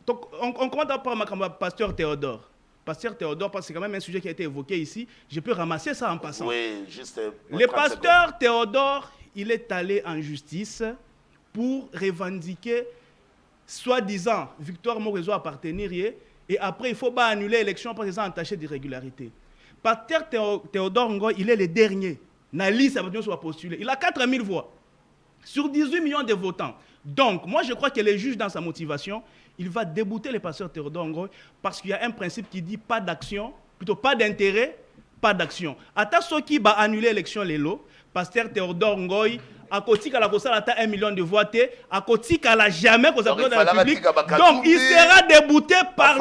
Donc, on commence par ma pasteur Théodore. Pasteur Théodore, parce que c'est quand même un sujet qui a été évoqué ici. Je peux ramasser ça en passant. Oui, juste. Le pasteur Théodore, il est allé en justice pour revendiquer, soi-disant, Victoire Morezo appartenir. Et après, il faut pas annuler l'élection parce qu'ils sont entachés d'irrégularité. Pasteur Théodore Ngoy, il est le dernier. Nali, ça va postuler. Il a 4000 voix sur 18 millions de votants. Donc, moi, je crois que le juge, dans sa motivation, il va débouter le pasteur Théodore Ngoy parce qu'il y a un principe qui dit pas d'action, plutôt pas d'intérêt, pas d'action. Ata Soki va annuler l'élection Lelo, pasteur Théodore Ngoy, à côté qu'à la Kosa a 1 million de voix, à côté qu'à la jamais Kosa dans la République. Donc, il sera débouté par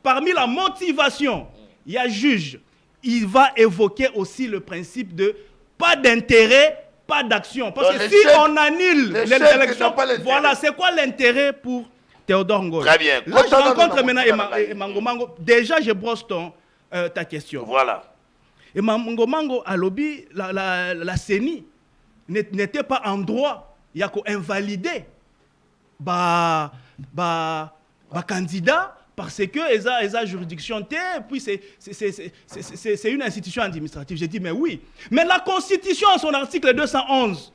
parmi la motivation. Il y a juge. Il va évoquer aussi le principe de pas d'intérêt, pas d'action. Parce que si on annule l'élection, voilà, c'est quoi l'intérêt pour Théodore Ngoy? Très bien. Là, je rencontre maintenant Emango Mango. Déjà, je brosse ta question. Voilà. Emango Mango, à l'objet, la CENI n'était pas en droit. Il y a qu'à invalider candidat. Parce que les juridiction puis c'est une institution administrative. J'ai dit, mais oui. Mais la Constitution, en son article 211,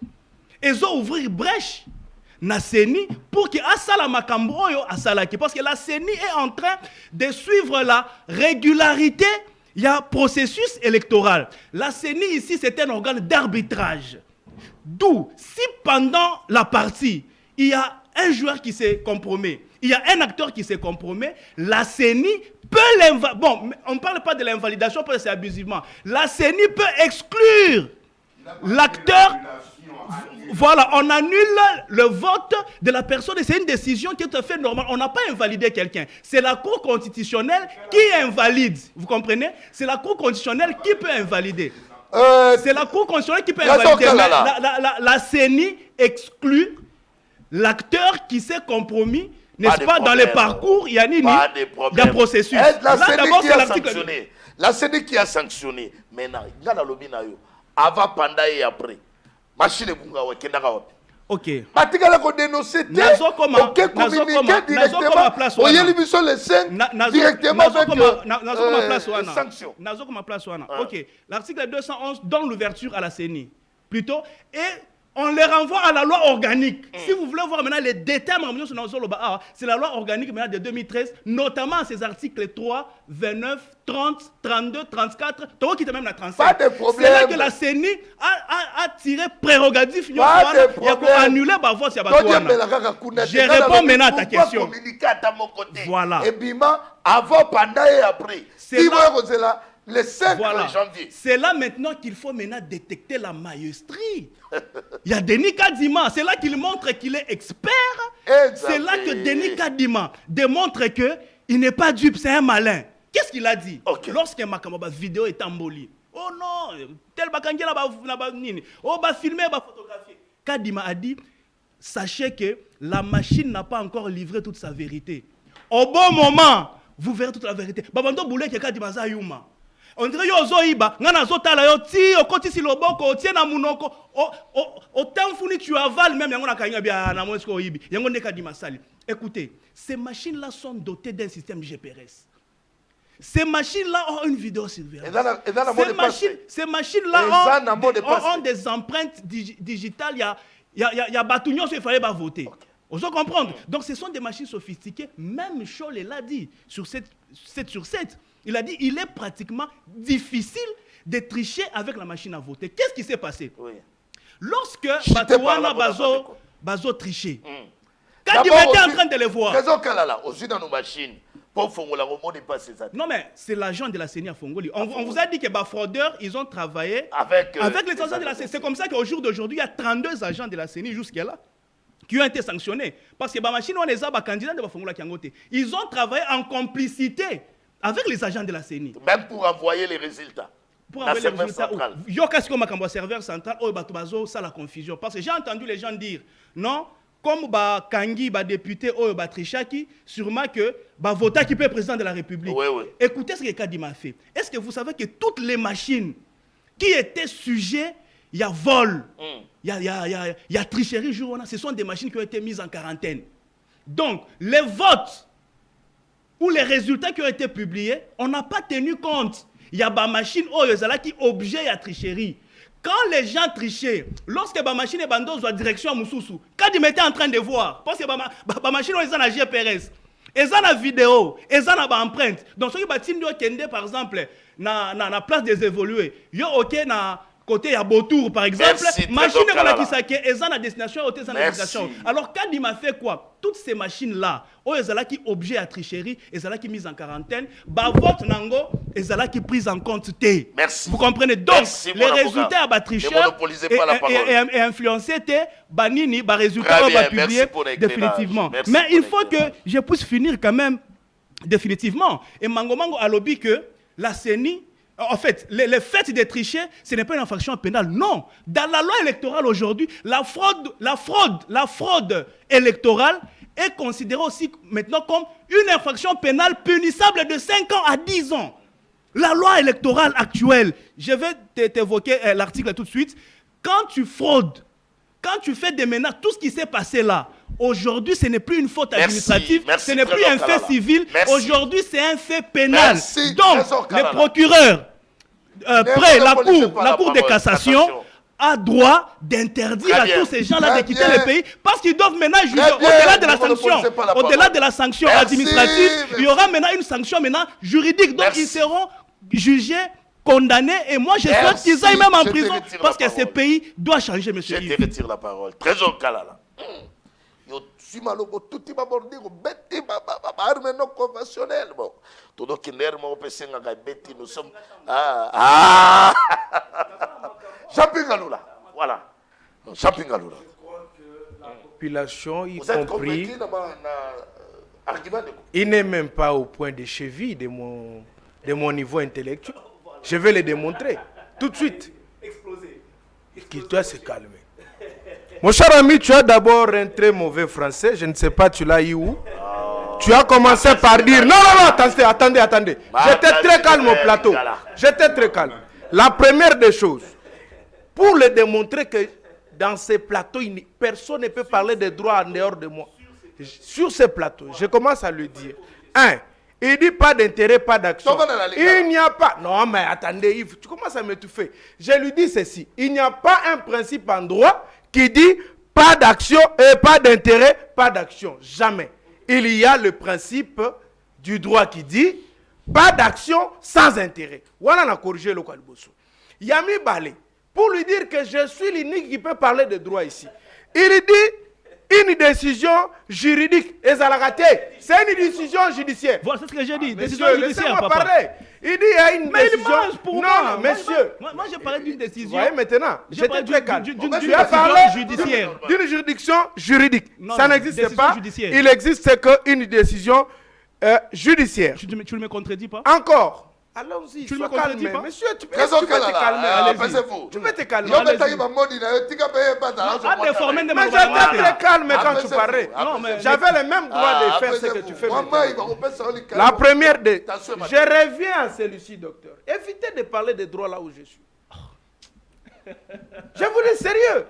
ils ont ouvert brèche na CENI pour que Asala Makambo Asalaki. Parce que la CENI est en train de suivre la régularité, il y a processus électoral. La CENI ici, c'est un organe d'arbitrage. D'où, si pendant la partie, il y a un joueur qui se compromet, il y a un acteur qui se compromet, la CENI peut l'invalider. Bon, on ne parle pas de l'invalidation parce que c'est abusivement. La CENI peut exclure l'acteur. Voilà, on annule le vote de la personne et c'est une décision qui est tout à fait normale. On n'a pas invalidé quelqu'un. C'est la Cour constitutionnelle qui invalide. Vous comprenez? C'est la Cour constitutionnelle qui peut invalider. C'est la Cour constitutionnelle qui peut invalider. La CENI exclut l'acteur qui s'est compromis, n'est-ce pas, dans le parcours, il y a un processus. La CENI qui a sanctionné, maintenant, il y a avant, pendant et après. Ok. Batikala ko dénoncer te. Ok, communiquer directement. Oyeli biso les 5 directement avec sanctions. Nazo comme place wana. Ok. L'article 211 donne l'ouverture à la CENI. Plutôt et on les renvoie à la loi organique. Si vous voulez voir maintenant les détails, c'est la loi organique maintenant de 2013, notamment ces articles 3, 29, 30, 32, 34, même la 35. Pas de problème. C'est là que la CENI a tiré prérogative. Pas de problème. Il a annulé Je réponds maintenant à ta question. Voilà. Et bima, avant, pendant et après. C'est là. Le 5 janvier. C'est là maintenant qu'il faut maintenant détecter la maïstrie. Il y a Denis Kadima, c'est là qu'il montre qu'il est expert. C'est là que Denis Kadima démontre qu'il n'est pas dupe, c'est un malin. Qu'est-ce qu'il a dit lorsqu'un Makamaba vidéo est emboli? Oh non, tel Bakangi là-bas, oh bah filmer, bah photographier. Kadima a dit, sachez que la machine n'a pas encore livré toute sa vérité. Au bon moment, vous verrez toute la vérité. Babando Boulé qui Kadima Zayuma. On dirait yo zoiba ngana zotala yo ti okoti si loboko otie na munoko o tamfuni tu avales même yango na kanya bia na mosko oyibi yango ndeka di masali. Écoutez, ces machines là sont dotées d'un système GPS. Ces machines là ont une vidéosurveillance. Ces machines là ont des empreintes digitales. Il y a Batugnon il fallait pas voter. On doit comprendre. Donc ce sont des machines sophistiquées. Même Scholl l'a dit sur 7 sur 7. Il a dit il est pratiquement difficile de tricher avec la machine à voter. Qu'est-ce qui s'est passé? Lorsque Batouana Bazo trichait, quand il était en train de les voir. Aussi dans nos machines. Non mais c'est l'agent de la CENI à Fongoli. On vous a dit que les fraudeurs, ils ont travaillé avec les agents de la CENI. C'est comme ça qu'au jour d'aujourd'hui, il y a 32 agents de la CENI jusqu'à là qui ont été sanctionnés. Parce que les machines, on les a candidats de Fongola Kiangote. Ils ont travaillé en complicité avec les agents de la CENI. Même pour envoyer les résultats. Pour envoyer les résultats. Yo kasiko makambo serveur central, oh batubazo, ça la confusion. Parce que j'ai entendu les gens dire, non, comme ba Kangi, ba député, oh ba Trichaki, sûrement que ba Vota qui peut être président de la République. Écoutez ce que Kadima fait. Est-ce que vous savez que toutes les machines qui étaient sujets, il y a vol, il y a tricherie, ce sont des machines qui ont été mises en quarantaine. Donc, les votes ou les résultats qui ont été publiés, on n'a pas tenu compte. Il y a des machines qui sont objets à tricherie. Quand les gens trichaient, lorsque la machine est bandose à direction à Moussoussou, quand ils étaient en train de voir, parce que la machine est en GPRS, ils ont la vidéo, ils ont la empreinte. Donc, ceux qui ont par exemple, dans la place des évolués, ils ont na côté il y a Beautour par exemple, machine qui sont à destination ou à destination. Alors quand il m'a fait quoi? Toutes ces machines là, elles sont qui objets à tricherie, elles sont qui mises en quarantaine, vote nango, elles sont qui prises en compte. Vous comprenez? Donc les résultats à tricheur et influencer banini, résultats va publier définitivement. Mais il faut que je puisse finir quand même définitivement. Et Mango a lobby que la CENI. En fait, les faits de tricher, ce n'est pas une infraction pénale. Non. Dans la loi électorale aujourd'hui, la fraude électorale est considérée aussi maintenant comme une infraction pénale punissable de 5 ans à 10 ans. La loi électorale actuelle, je vais t'évoquer l'article tout de suite. Quand tu fraudes, quand tu fais des menaces, tout ce qui s'est passé là, aujourd'hui, ce n'est plus une faute administrative, ce n'est plus un fait civil, aujourd'hui, c'est un fait pénal. Donc, le procureur, la cour de cassation, a droit d'interdire à tous ces gens-là de quitter le pays parce qu'ils doivent maintenant juger au-delà de la sanction. Au-delà de la sanction administrative, il y aura maintenant une sanction juridique. Donc, ils seront jugés, condamnés, et moi, je souhaite qu'ils aillent même en prison parce que ce pays doit changer, monsieur Yves. Je te retire la parole. Trésor Kalala. Tout arme non conventionnelle. Tout donc nous sommes. Champingaloula. Voilà. Champingaloula. La population, y compris. Il n'est même pas au point de cheville de mon niveau intellectuel. Je vais le démontrer tout de suite. Qu'il doit se calmer. Mon cher ami, tu as d'abord un très mauvais français. Je ne sais pas, tu l'as eu où? Tu as commencé par dire... Non, attendez. J'étais très calme au plateau. J'étais très calme. La première des choses, pour le démontrer que dans ces plateaux, personne ne peut parler de droits en dehors de moi. Sur ces plateaux, je commence à le dire. Il dit pas d'intérêt, pas d'action. Il n'y a pas... Non, mais attendez, Yves, tu commences à m'étouffer. Je lui dis ceci. Il n'y a pas un principe en droit qui dit pas d'action, pas d'intérêt, pas d'action. Jamais. Il y a le principe du droit qui dit pas d'action sans intérêt. Voilà, on a corrigé le Kalbosso. Yami Balé, pour lui dire que je suis l'unique qui peut parler de droit ici. Il dit... Une décision juridique, c'est une décision judiciaire. Voilà, c'est ce que j'ai dit. Décision judiciaire, papa. Parler. Il dit il y a une décision. Non, monsieur. Moi, j'ai parlé d'une décision. Vous voyez maintenant, j'étais très calme. Tu as parlé judiciaire. D'une juridiction juridique. Non, ça n'existe pas. Judiciaire. Il existe qu'une décision judiciaire. Tu ne me contredis pas? Encore. Allons-y, tu ne me contredis pas? Monsieur, tu peux te calmer. Allez-y. Tu peux te calmer. Mais j'étais très calme quand tu parlais. J'avais le même droit de faire ce que tu fais maintenant. La première des... Je reviens à celui-ci, docteur. Évitez de parler des droits là où je suis. Je vous dis sérieux.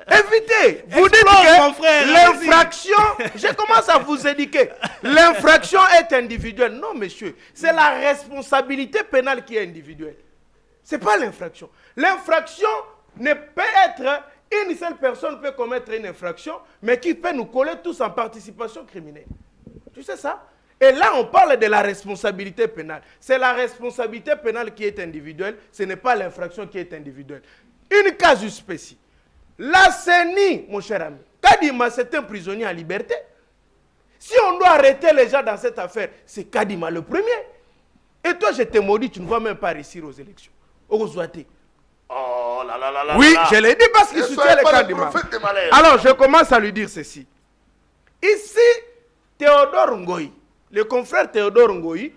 Évitez. Vous dites que l'infraction, je commence à vous éduquer. L'infraction est individuelle. Non, monsieur. C'est la responsabilité pénale qui est individuelle. Ce n'est pas l'infraction. L'infraction ne peut être... Une seule personne peut commettre une infraction, mais qui peut nous coller tous en participation criminelle. Tu sais ça? Et là, on parle de la responsabilité pénale. C'est la responsabilité pénale qui est individuelle. Ce n'est pas l'infraction qui est individuelle. Une casus spécifique. La CENI, mon cher ami, Kadima, c'est un prisonnier en liberté. Si on doit arrêter les gens dans cette affaire, c'est Kadima le premier. Et toi, je te maudis, tu ne vas même pas réussir aux élections. Aux Ouaté. Oh là là là là. Oui, je l'ai dit parce qu'il soutient le Kadima. Alors, je commence à lui dire ceci. Ici, Théodore Ngoï, le confrère Théodore Ngoï,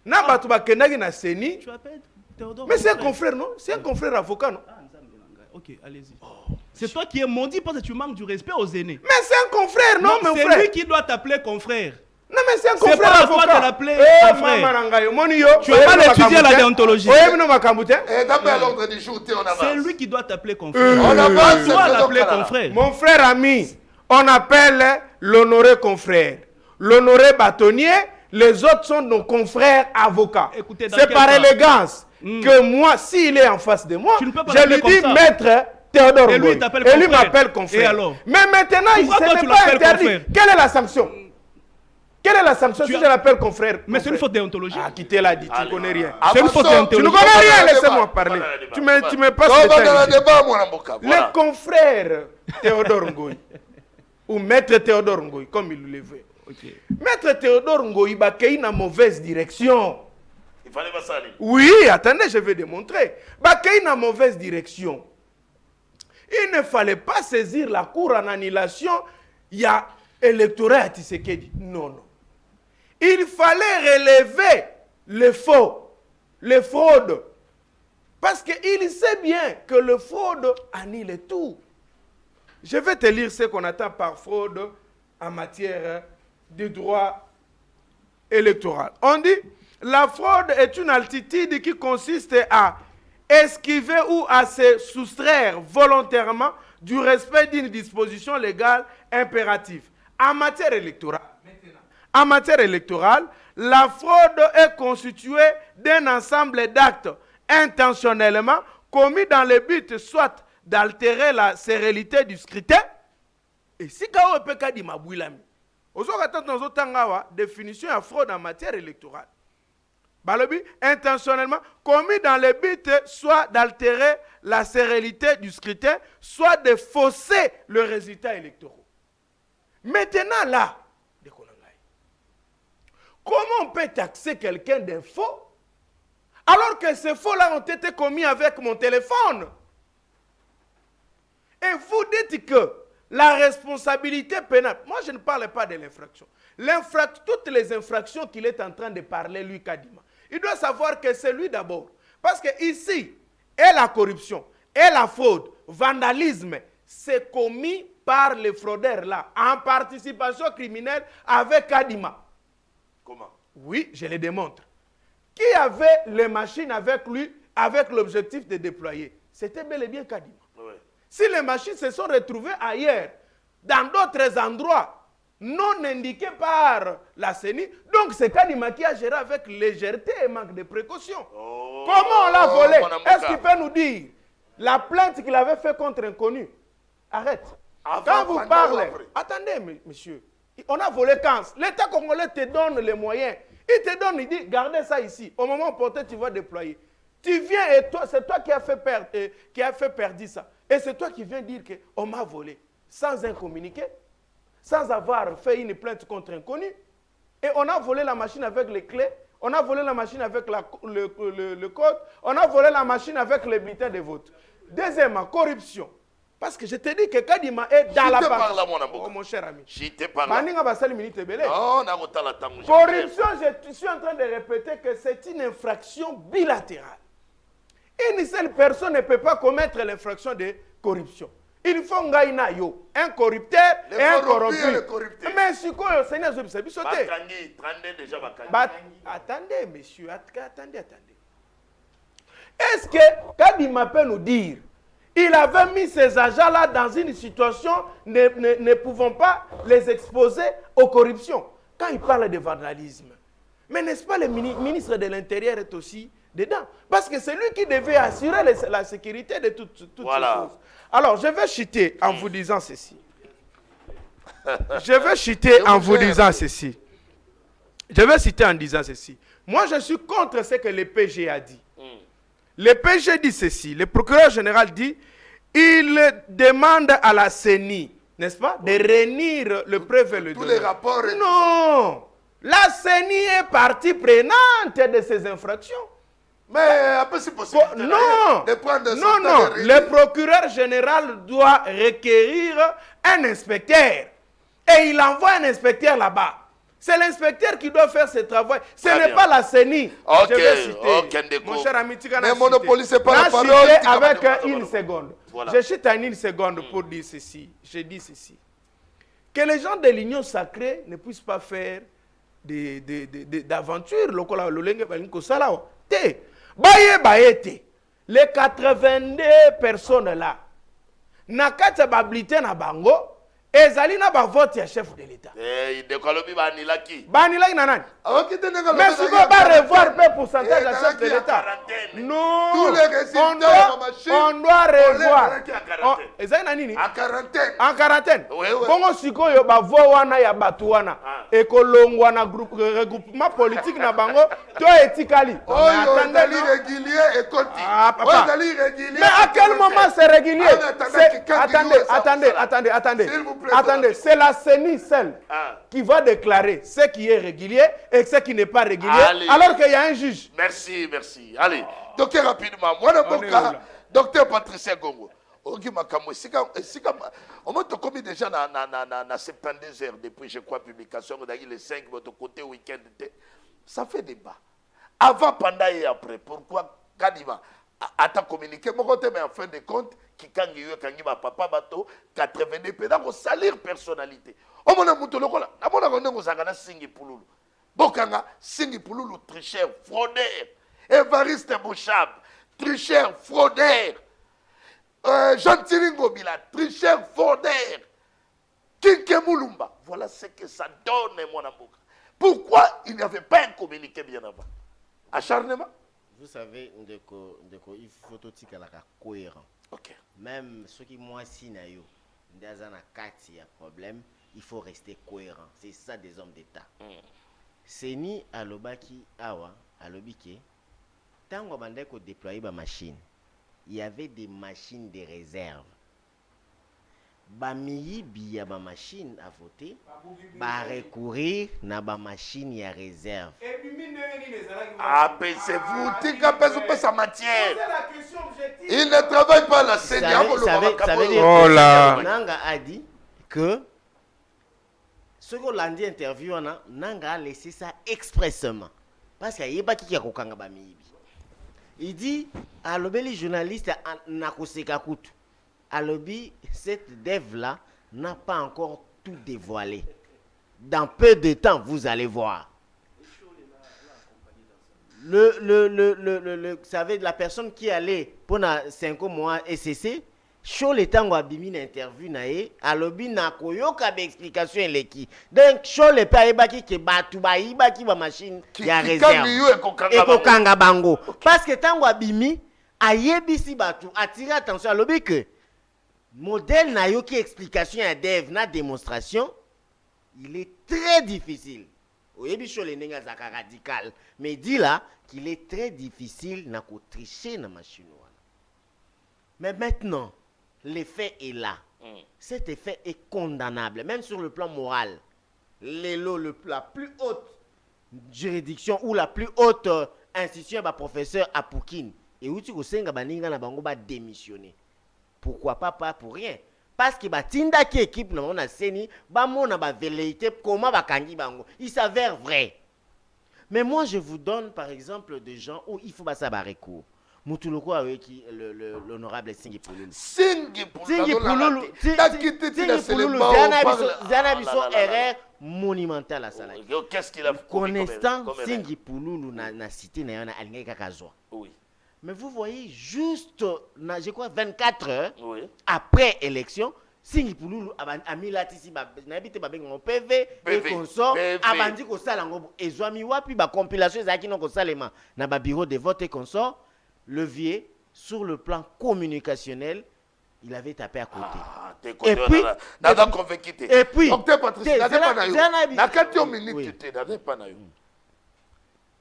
n'a pas tout bakendagi na CENI. Tu appelles Théodore? Mais c'est un confrère, non? C'est un confrère avocat, non? Ok, allez-y. C'est toi qui es maudit parce que tu manques du respect aux aînés. Mais c'est un confrère, non, mon frère? C'est lui qui doit t'appeler confrère. Non, mais c'est un confrère avocat. C'est pas à toi de l'appeler confrère. Tu as mal étudié la déontologie. C'est lui qui doit t'appeler confrère. On n'a pas toi l'appeler confrère. Mon frère ami, on appelle l'honoré confrère. L'honoré bâtonnier, les autres sont nos confrères avocats. C'est par élégance que moi, s'il est en face de moi, je lui dis maître Théodore Ngoï. Et lui m'appelle confrère. Mais maintenant, ce n'est pas interdit. Quelle est la sanction? Quelle est la sanction si je l'appelle confrère? Mais c'est une faute déontologique. Ah, qui te l'a dit, tu ne connais rien. C'est une faute déontologique. Tu ne connais rien, laissez-moi parler. Tu me passes le temps. Le confrère Théodore Ngoï, ou maître Théodore Ngoï, comme il le veut. Maître Théodore Ngoï, il a une mauvaise direction. Il fallait pas ça. Oui, attendez, je vais démontrer. Il a une mauvaise direction. Il ne fallait pas saisir la cour en annulation. Il y a électorat à Tshisekedi. Non, non. Il fallait relever les faux, les fraudes. Parce qu'il sait bien que le fraude annule tout. Je vais te lire ce qu'on attend par fraude en matière de droit électoral. On dit, la fraude est une attitude qui consiste à esquiver ou à se soustraire volontairement du respect d'une disposition légale impérative. En matière électorale, la fraude est constituée d'un ensemble d'actes intentionnellement commis dans le but soit d'altérer la sérénité du scrutin. Et si vous avez dit définition de fraude en matière électorale. Intentionnellement commis dans le but soit d'altérer la sérénité du scrutin, soit de fausser le résultat électoral. Maintenant là, comment on peut taxer quelqu'un d'un faux alors que ces faux-là ont été commis avec mon téléphone? Et vous dites que la responsabilité pénale, moi je ne parle pas de l'infraction. Toutes les infractions qu'il est en train de parler, lui, Kadima, il doit savoir que c'est lui d'abord. Parce que ici, et la corruption, et la fraude, vandalisme, c'est commis par les fraudeurs là, en participation criminelle avec Kadima. Comment? Oui, je le démontre. Qui avait les machines avec lui, avec l'objectif de déployer? c'était bel et bien Kadima. Ouais. Si les machines se sont retrouvées ailleurs, dans d'autres endroits, non indiqués par la CENI, donc c'est Kadima qui a géré avec légèreté et manque de précaution. Oh, comment on l'a volé? Est-ce qu'il peut peut nous dire la plainte qu'il avait fait contre inconnu? Arrête. Avant, Quand vous parlez, après. attendez, monsieur, on a volé quand? L'État congolais te donne les moyens. Il te donne, il dit, gardez ça ici. Au moment opportun, tu vas déployer. Tu viens et toi, c'est toi qui as fait perdre ça. Et c'est toi qui viens dire qu'on m'a volé. Sans un communiqué, sans avoir fait une plainte contre inconnu. Et on a volé la machine avec les clés, on a volé la machine avec le code, on a volé la machine avec les bulletins de vote. Deuxièmement, corruption. Parce que je te dis que Kadima est dans la partie. Oh mon cher ami. Corruption, je suis en train de répéter que c'est une infraction bilatérale. Une seule personne ne peut pas commettre l'infraction de corruption. Il faut un corrupteur et un corrompu. Mais si quoi, Seigneur, je sais sauter. Attendez, monsieur, attendez. Est-ce que Kadima peut nous dire, il avait mis ces agents-là dans une situation ne pouvant pas les exposer aux corruptions? Quand il parle de vandalisme, mais n'est-ce pas le ministre de l'Intérieur est aussi dedans? Parce que c'est lui qui devait assurer la sécurité de toutes ces choses. Alors, je vais chuter en vous disant ceci. Je vais chuter en disant ceci. Moi, je suis contre ce que le PG a dit. Le PG dit ceci. Le procureur général dit, il demande à la CENI, n'est-ce pas, de réunir le preuve et le tous les rapports. Non. La CENI est partie prenante de ces infractions. Mais après, c'est possible. Non. De prendre Non. Le procureur général doit requérir un inspecteur. Et il envoie un inspecteur là-bas. C'est l'inspecteur qui doit faire ce travail. Ce n'est pas la CENI. Je vais citer. Mon cher ami, mais monopolisez pas la parole. Avec une seconde. Voilà. Je chute en une seconde pour dire ceci. Je dis ceci. Que les gens de l'Union sacrée ne puissent pas faire d'aventures. Les 82 personnes là, nakata bablité na bango, ezali na ba vote ya chef de l'État. Banilaki na nani? Mais si vous va revoir le pourcentage à chef de l'État. Non. On doit revoir. Ezali na nini? En quarantaine. Bongo sikoyo ba voix wana ya batu wana. Ekolongwa na regroupement politique na bango to etikali. Attendez régulier et continue. Mais à quel moment c'est régulier? Attendez. Attendez, c'est la CENI seule qui va déclarer ce qui est régulier et ce qui n'est pas régulier. Allez. Alors qu'il y a un juge. Merci. Allez, docteur rapidement. Moi, d'abord, docteur Patricia Gongo. On m'a commis déjà dans 72 heures depuis, je crois, publication, les 5, votre côté week-end. Ça fait débat. Avant, pendant et après. Pourquoi Kadima a communiqué mon côté, mais en fin de compte, qui kangi papa bato 82 pédagoges salir personnalité. On m'a dit que Singi Pouloulou. Bokanga Singi Pouloulou tricheur, fraudeur. Évariste Bouchab, tricheur, fraudeur. Jean Tilingo Bila, tricheur, fraudeur. Kinke Moulumba. Voilà ce que ça donne, mon amour. Pourquoi il n'y avait pas un communiqué bien avant? Acharnement. Vous savez, il faut tout la cohérent. Okay. Même ceux qui moi si na yo, dans un problème, il faut rester cohérent. C'est ça des hommes d'État. C'est ni à l'obaki awa, à l'obike. Tant qu'on bandait qu'on déployait ma machine, il y avait des machines de réserve. Bamiyi biya ba machine à voter, ba recourir na ba machine ya réserve. Ah, mais c'est vous, Tika Peso sa matière. Il ne travaille pas la CENI. Ça veut dire que Nanga a dit que ce qu'on l'a dit interview, Nanga a laissé ça expressément. Parce qu'il n'y a pas qui a kokanga bamiyi. Il dit à l'obéli journaliste na koseka kutu. Alobi, cette dev-là n'a pas encore tout dévoilé. Dans peu de temps, vous allez voir. vous savez, la personne qui allait pendant 5 mois SCC, Show le temps abimi na interview na ye, alobi na koyoka ba explication eleki. Donc Show le pa ebaki ke batu ba ibaki ba machine ya réserve. Eko kanga bango. Parce que tango abimi ayebisi batu attirer attention alobi que modèle na yo ki explication ya dev na démonstration, il est très difficile. Oyebi Show le nenga zaka radical, mais dit là qu'il est très difficile na ko tricher na machine wana. Mais maintenant l'effet est là. Cet effet est condamnable, même sur le plan moral. La plus haute juridiction ou la plus haute institution, professeur Apoukin, et où tu sais que démissionner. Pourquoi pas pour rien? Parce que tinda qui équipe na a seni, mona ba velléité comment ba kangi bango. Il s'avère vrai. Mais moi je vous donne par exemple des gens où il faut pas ça recours. Mutuloko avec l'honorable Singi Pululu. Singi Pululu. Zana biso erreur monumentale à Salaki. Qu'est-ce qu'il a fait? Connaissant Singi Pululu na cité na yana alingeka kazwa. Oui. Mais vous voyez juste je crois 24 heures après élection, Singi Pululu a mis là ici na habité ba bengo PV et consort abandi ko sala ngo ezwami wapi ba compilation ezaki non ko salema na ba bureau de vote et consort. Levier, sur le plan communicationnel, il avait tapé à côté. Et puis, docteur Patrice,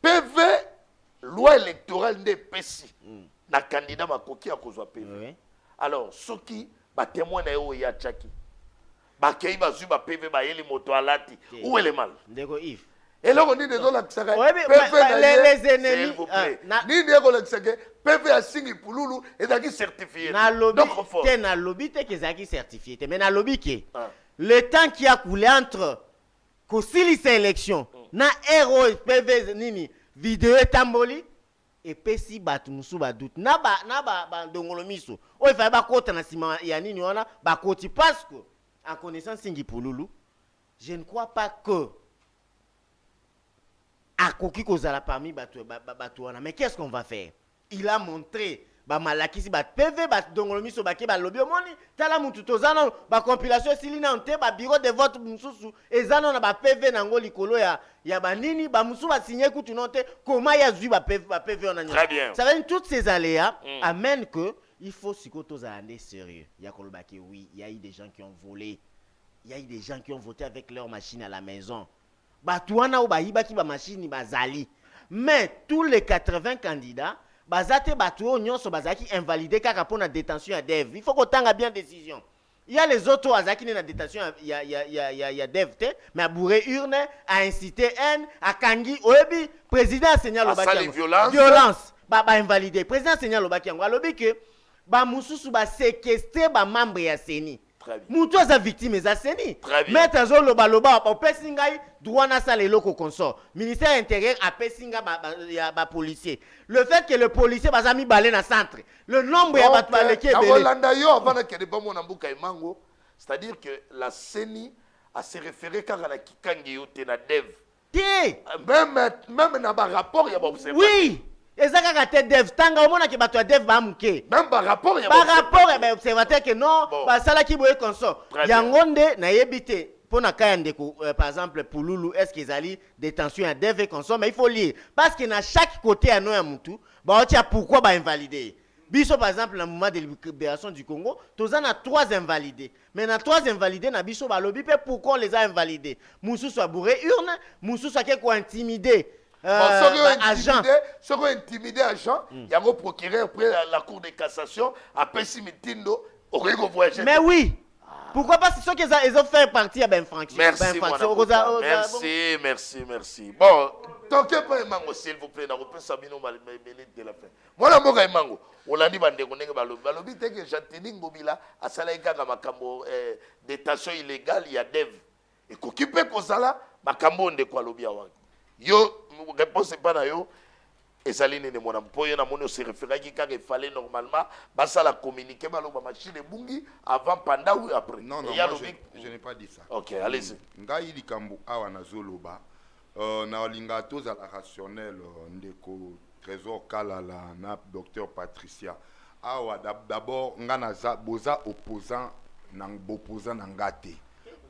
PV, loi électorale de PESI, na candidat makoki à cause de PV. Alors, ceux qui, témoin na yo ya tchaki, bakei bazu ba PV ba yeli moto alati, où est le mal? Ndeko Yves. Et là, on dit les ennemis. PV a signé pour Loulou et a certifié. Na lobby te certifié. Mais na lobby le temps qui a coulé entre Kosili ces élections, na héros PV nini vidéo tamboli et pesi batumusu ba doute. Na ba dongolo miso. O il fallait ba kota na sima ya nini wana ba koti parce que en connaissant Singi Pululu, je ne crois pas que Akoki kozala parmi batouana. Mais qu'est-ce qu'on va faire? Il a montré malakisi PV dongolomi so bake lobby omoni tala mutu tozana compilation silina onte bureau de vote mususu ezana na PV nango likolo ya banini musu signé kutu nonte comment ya zui PV on a. Très bien. Ça veut dire toutes ces aléas amènent que il faut sikotozaande sérieux. Ya kolobake oui, il y a eu des gens qui ont volé. Il y a eu des gens qui ont voté avec leur machine à la maison. Batouana ou baïbaki ba machine bazali. Mais tous les 80 candidats, bazate batouo nyonso bazaki invalidé kaka pour la détention à Dev. Il faut qu'on tanga bien décision. Il y a les autres azaki na détention il y a Dev mais à bourré urne, à inciter haine, à kangi oebi président Seigneur Lobaki. Violence. Ba invalidé. Président Seigneur Lobaki ngo alobi que ba mususu ba séquestrer ba membre ya Seni. Moutou a victime za Seni. Maître zo loba o pesingai droit na sale loko consort. Ministère intérieur a pesinga ba policier. Le fait que le policier bazami balé na centre. Le nombre ya batu baleke belé. C'est-à-dire que la Seni a se référé quand la kikangi yote na Dev. Même na ba rapport ya ba observateur. Oui. Ezaka kate Dev tanga omona ke bato Dev ba muke. Même par rapport ya ba observateur que non ba sala ki boye consort. Yangonde na yebite pona kayande ko par exemple pour Loulou est-ce qu'ils allaient détention à Dev et consort mais il faut lire parce que na chaque côté à no ya mutu ba otia pourquoi ba invalider. Biso par exemple dans le moment de libération du Congo, tous en a 3 invalidés. Mais dans 3 invalidés na biso ba lobby pourquoi on les a invalidés. Moussou soit bourré urne, moussou soit quelque intimidé. Agent. Ceux qui ont intimidé agent, il y a un procureur après la cour de cassation, après Simitindo, au Rigo voyager. Mais oui. Pourquoi pas c'est ceux qui ont fait partie à infraction. Merci. Bon, tant que pas Mango, s'il vous plaît, on peut s'abîmer minute de la fin. Moi, la moga Mango, on l'a dit, balobi, t'es que j'entends Bobila, à Salaïka, Makambo, détention illégale, il y a Dev. Et qui peut qu'on s'ala, Makambo, on de quoi lobby avant. Yo, réponse pas na yo. Et ça l'ine de mon emploi, na mon se référer qui quand il fallait normalement, bah ça la communiquer bah la machine de bungi avant, pendant ou après. Non, je n'ai pas dit ça. Ok, allez-y. Ngai likambo awa na zoloba na olinga tozala rationnel ndeko Trésor Kalala na docteur Patricia awa d'abord nga naza boza opposant na ngate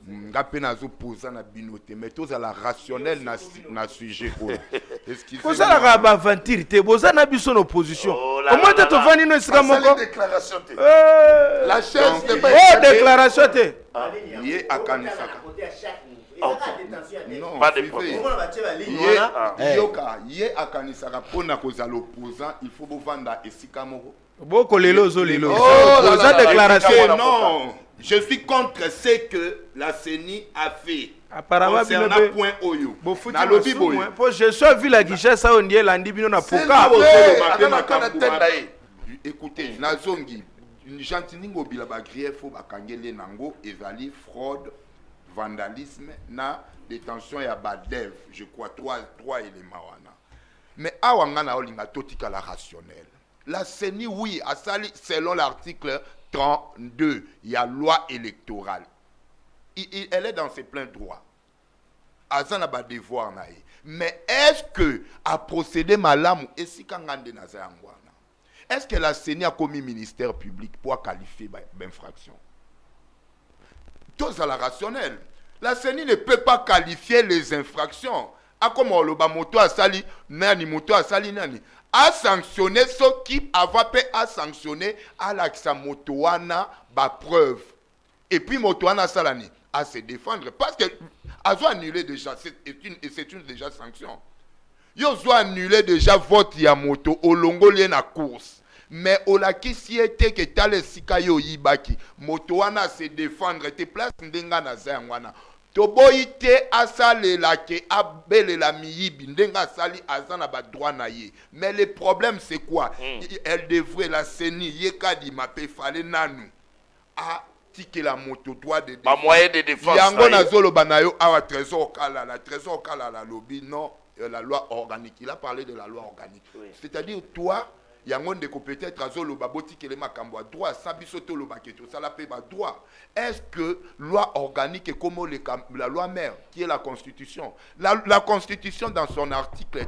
nga pe nazo posa na binote mais tozala rationnel na sujet oyo excusez kozala ka ba aventure te boza na biso na opposition au moins te tovani no esika moko déclaration te la chaise de déclaration te yé akanisaka non pas de problème yé akanisaka pona kozala opposant il faut bovanda esika moko boko lelo zo lelo la déclaration non je suis contre ce que la CENI a fait apparemment concernant point oyo na lobi boyo po je suis vu la Kinshasa on dit landi bino na poka écoutez nazongi Jantiningo bila ba grief ba kangele nango ezali fraude vandalisme na détention ya badev je crois trois éléments wana mais awanga na olinga totika la rationnel la CENI oui asali selon l'article 32 il y a loi électorale elle est dans ses pleins droits azana ba devoir na ye mais est-ce que a procédé malamu esika ngande na zangwana est-ce que la CENI a commis ministère public pour qualifier d'infraction? Tous à la rationnelle. La CENI ne peut pas qualifier les infractions. A comme le moto a sali, nani moto a sali nani. A sanctionné ce qui avait fait à sanctionner à l'accès motoana ba preuve. Et puis motoana salani à se défendre parce que a annulé déjà c'est une déjà sanction. Yo ont annulé déjà vote ya moto au longo lien à course. Mais au la qui si était que tale sikayo yibaki moto wana se défendre te place ndenga na zangwana to boite asale la ke abele la miyibi ndenga sali azana ba droit na ye mais le problème c'est quoi elle devrait la CENI yekadi mape fale nanu a tike la moto droit de défense moyen de défense yango na zolo banayo awa Trésor Kalala lobby non la loi organique il a parlé de la loi organique c'est-à-dire toi yango ndeko peut-être azolo baboti kele makambo a droit sabisoto lo baketo ça la paix ba droit est-ce que loi organique est comme la loi mère qui est la constitution la constitution dans son article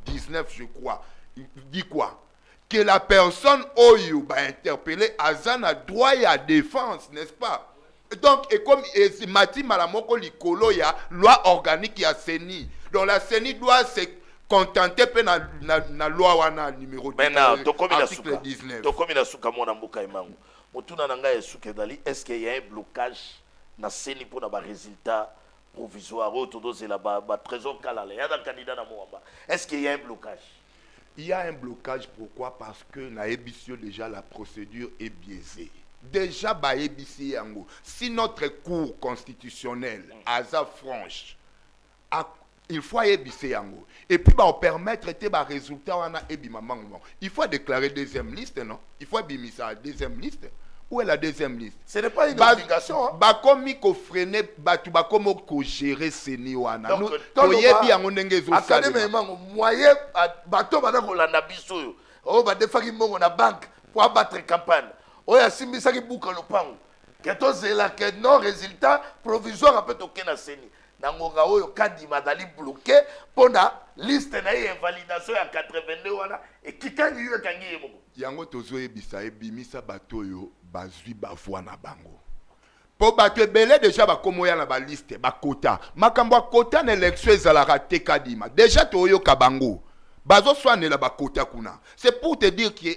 19 je crois dit quoi que la personne oyo ba interpeller azana droit à défense n'est-ce pas donc et comme mati malamoko likolo ya loi organique ya CENI donc la CENI doit se contenté pe na loi wana numéro 10 article 19 tokomi na suka mona mbuka imangu mutuna nanga esuke dali est-ce qu'il y a un blocage na CENI pour na ba résultat provisoire autodose la ba Trésor Kalala ya da candidat na Mwamba est-ce qu'il y a un blocage? Il y a un blocage pourquoi parce que na ébissio déjà la procédure est biaisée déjà ba ébissé yango si notre cour constitutionnelle aza franche il faut ébisser yango et puis on permettre te ba résultat wana ebimamango il faut déclarer deuxième liste non il faut bimisa deuxième liste où est la deuxième liste ce n'est pas une obligation ba komi ko freiner batu ba komo ko gérer CENI wana nous toyebi yango ndenge zo sala akademi moyen bato bana ko landa biso o ba defaki mbongo na banque pour abattre campagne o ya simbisaki buka lopango que tozela que non résultat provisoire a peut toke na CENI nangonga oyo kadima dali bloqué pona liste na invalidation ya 82 wana ekikangi yo kangi yemo yango tozo ebisa ebimisa bato yo bazwi bavwa na bango po bato ebele déjà bakomoya na ba liste bakota makambo akota na élection ezalaka te kadima déjà toyoka bango bazo swanela bakota kuna c'est pour te dire que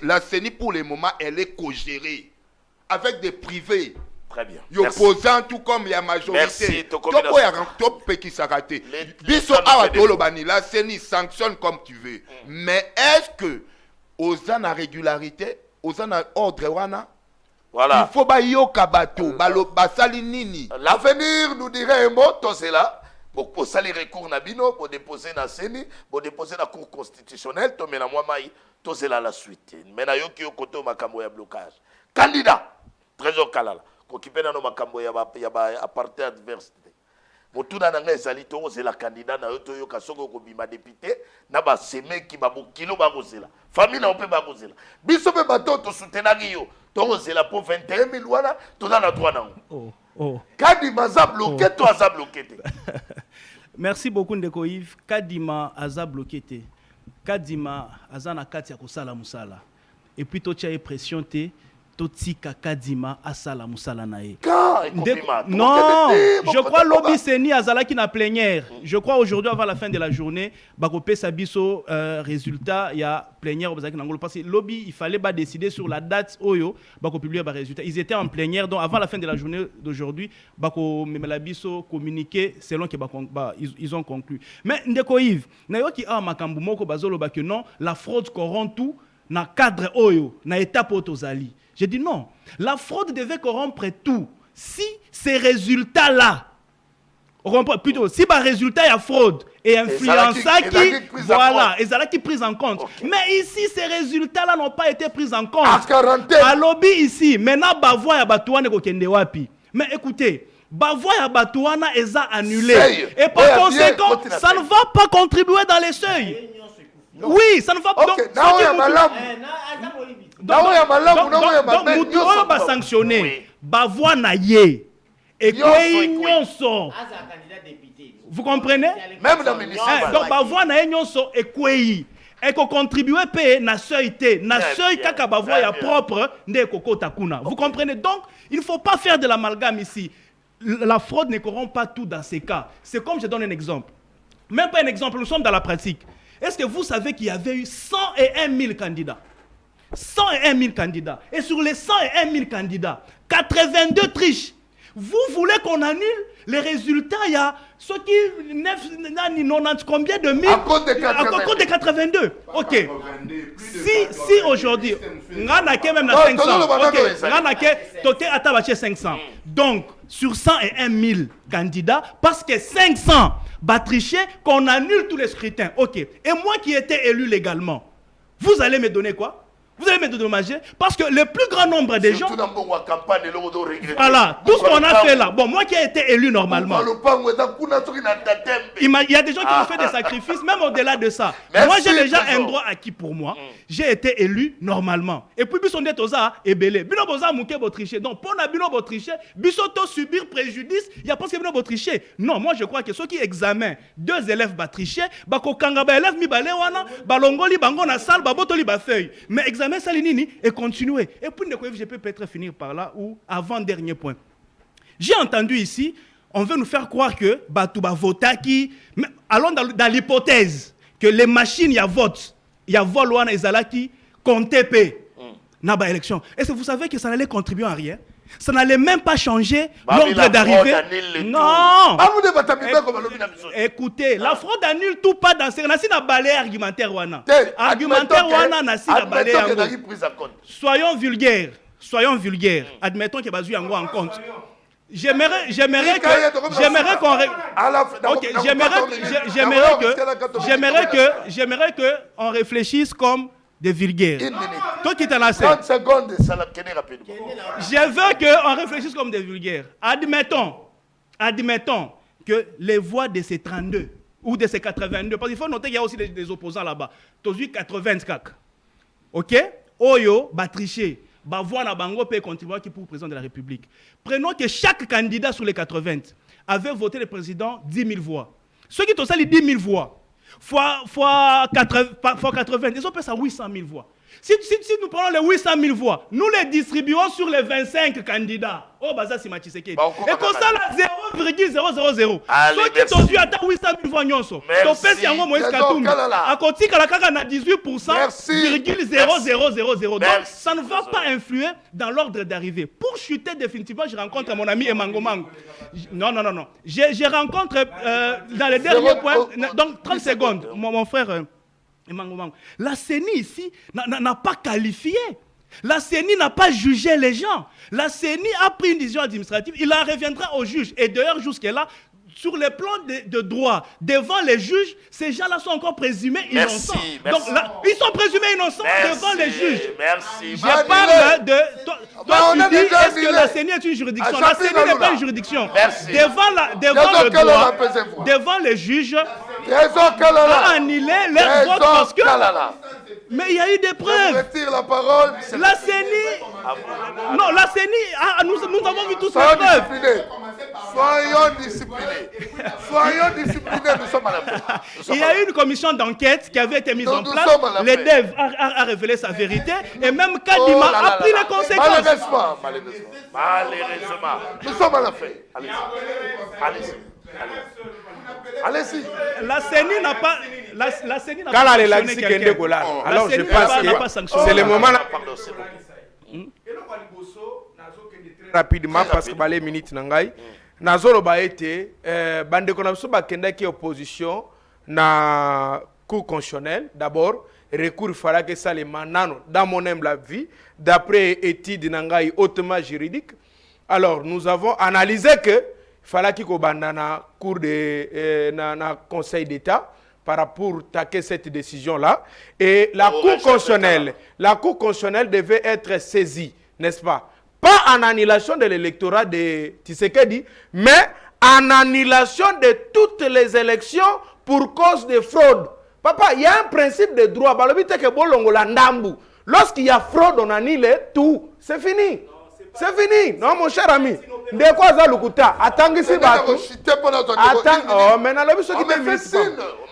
la CENI pour le moment elle est co-gérée avec des privés. Très bien. Opposant tout comme il y a majorité. Merci. Biso awa tolobani la CENI sanctionne comme tu veux. Mais est-ce que aux ana régularité, aux ana ordre wana? Voilà. Il faut ba yoka bato, basali nini. L'avenir nous dirait un mot, tout cela. Pour sali recours na bino, pour déposer na CENI, pour déposer na cour constitutionnelle, to mena moi mai, tout cela la suite. Mena yo ki yo koto makambo ya blocage. Candidat Trésor Kalala. Kokipena no makambo ya ba aparté adversité. Motuna nanga ezali to c'est la candidat na yo to yo kasoko ko bima député na ba seme ki ba bokilo ba kozela. Famille na pe ba kozela. Biso pe bato to soutenaki yo. To kozela pour 21 000 wana to na droit nango. Oh. Kadi maza bloqué to aza bloqué te. Merci beaucoup Ndeko Yves. Kadima aza bloqué te. Kadima aza na kati ya kosala musala. Et puis to tia pression te. Totika Kadima asala musala na ye. Non, je crois lobby seni azalaki na plénière. Je crois aujourd'hui avant la fin de la journée, bakopé sabiso résultat, il y a plénière parce que lobby il fallait pas décider sur la date oyo bako publier ba résultat. Ils étaient en plénière donc avant la fin de la journée d'aujourd'hui, bako memelabiso communiquer selon que ils ont conclu. Mais Ndeko Yves, na yo ki a makambu moko bazolo ba que non, la fraude corrompt tout na cadre oyo, na étape otozali. J'ai dit non, la fraude devait corrompre tout. Si ces résultats-là, plutôt, si par résultat il y a fraude et influence qui, voilà, et ça qui prise en compte. Okay. Mais ici, ces résultats-là n'ont pas été pris en compte. À lobby ici, maintenant, Bavois et Batouane kokende wapi. Mais écoutez, Bavois et Batouane est annulé. Et par conséquent, ça ne va pas contribuer dans les seuils. Oui, ça ne va pas. Donc, Moutouan va sanctionner. Bavois na ye. Et quoi nyonso. Vous comprenez? Même dans le ministère. Donc, Bavois na ye nyonso et quoi et qu'on contribue payer na seuil té. Na seuil kaka Bavois ya propre nde koko takuna. Vous comprenez? Donc, il ne faut pas faire de l'amalgame ici. La fraude ne corrompt pas tout dans ces cas. C'est comme je donne un exemple. Même pas un exemple, nous sommes dans la pratique. Est-ce que vous savez qu'il y avait eu 101 000 candidats? 101 000 candidats. Et sur les 101 000 candidats, 82 trichent. Vous voulez qu'on annule les résultats? Il y a ceux qui 90 combien de mille? À cause de 82. Ok. Si aujourd'hui, on a même 500. Ok. 500. Donc, sur 101 000 candidats, parce que 500 va tricher, qu'on annule tous les scrutins. Ok. Et moi qui étais élu légalement, vous allez me donner quoi? Vous allez me dédommager parce que le plus grand nombre des gens... Voilà, tout ce qu'on a fait là. Bon, moi qui ai été élu normalement, il y a des gens qui ont fait des sacrifices, même au-delà de ça. Moi, j'ai déjà un droit acquis pour moi. J'ai été élu normalement. Et puis, Bisson de Toza est belé. Bino Boza Mouké Botriché. Donc, pour Nabino Botriché, Bissoto subir préjudice, il y a pas ce que Bino Botriché. Non, moi, je crois que ceux qui examinent 2 élèves Batriché, Bako Kangaba élève mi balewana, Balongoli Bango na salle, Babotoli Bafeuille. Mais examen Salinini et continuer. Et puis, je peux peut-être finir par là ou avant-dernier point. J'ai entendu ici, on veut nous faire croire que Batouba Votaki, allons dans l'hypothèse que les machines, il y a vote, il y a vol ou ezalaki, compté P. N'a pas élection. Est-ce que vous savez que ça n'allait contribuer à rien? Ça n'allait même pas changer l'ordre d'arrivée. Non. Écoutez, la fraude annule tout pas dans ce nasi na balai argumentaire wana. Argumentaire wana nasi na balai. Soyons vulgaires. Soyons vulgaires. Admettons que bazu yango en compte. J'aimerais que on réfléchisse comme des vulgaires. Toi qui t'en as 30 secondes, ça l'a kenné rapidement. Je veux qu'on réfléchisse comme des vulgaires. Admettons que les voix de ces 32 ou de ces 82, parce qu'il faut noter qu'il y a aussi des opposants là-bas. Tozu 84. Ok? Oyo, Batriché, voix na bango peut contribuer pour le président de la République. Prenons que chaque candidat sur les 80 avait voté le président 10 000 voix. Ceux qui ont ça les 10 000 voix. Fois 80, ils ont fait ça 800 000 voix. Si nous prenons les 800 000 voix, nous les distribuons sur les 25 candidats. Oh, bah ça, c'est Machisekedi. Et comme ça, là, 0,000. Ceux qui sont à 800 000 voix, nyonso. Donc, si on a Moïse Katumbi, à côté, il y a 18%,0000. Donc, ça ne va pas influer dans l'ordre d'arrivée. Pour chuter définitivement, je rencontre mon ami Emango Mango. Non. Je rencontre dans les derniers points. Donc, 30 secondes, mon frère. La CENI ici n'a pas qualifié. La CENI n'a pas jugé les gens. La CENI a pris une décision administrative. Il en reviendra au juge. Et d'ailleurs, jusque-là, sur le plan de droit, devant les juges, ces gens-là sont encore présumés innocents. Donc là, ils sont présumés innocents devant les juges. Merci. Je parle de... Toi, tu dis, est-ce que la CENI est une juridiction? La CENI n'est pas une juridiction. Devant le droit, devant les juges, a annulé leur vote parce que... Mais il y a eu des preuves. La parole. La CENI... Non, la CENI... nous avons vu tous ces preuves. Soyons disciplinés. Soyons disciplinés, nous sommes à la fin. Il y a eu une commission d'enquête qui avait été mise en place. Le DEV a révélé sa vérité. Et même Kadima a pris les conséquences. Malheureusement. Nous sommes à la fin. Allez-y. Allez-y. La CENI n'a pas. La CENI n'a pas sanctionné quelqu'un. Alors je pense que c'est le moment. Rapidement parce que les minutes n'angai. Nazolo ba été bande qu'on a besoin bakenda qui opposition na cour constitutionnelle d'abord recours fera que ça les manano dans mon humble avis d'après étude n'angai hautement juridique. Alors nous avons analysé que fallait qu'il bandana cour de na conseil d'état par rapport à taquer cette décision là et la cour constitutionnelle devait être saisie, n'est-ce pas? Pas en annulation de l'électorat de Tshisekedi, mais en annulation de toutes les élections pour cause de fraude. Papa, il y a un principe de droit. Lorsqu'il y a fraude, on annule tout. C'est fini. C'est fini. Non, mon cher ami. De quoi ça, Lukuta? Attends ici,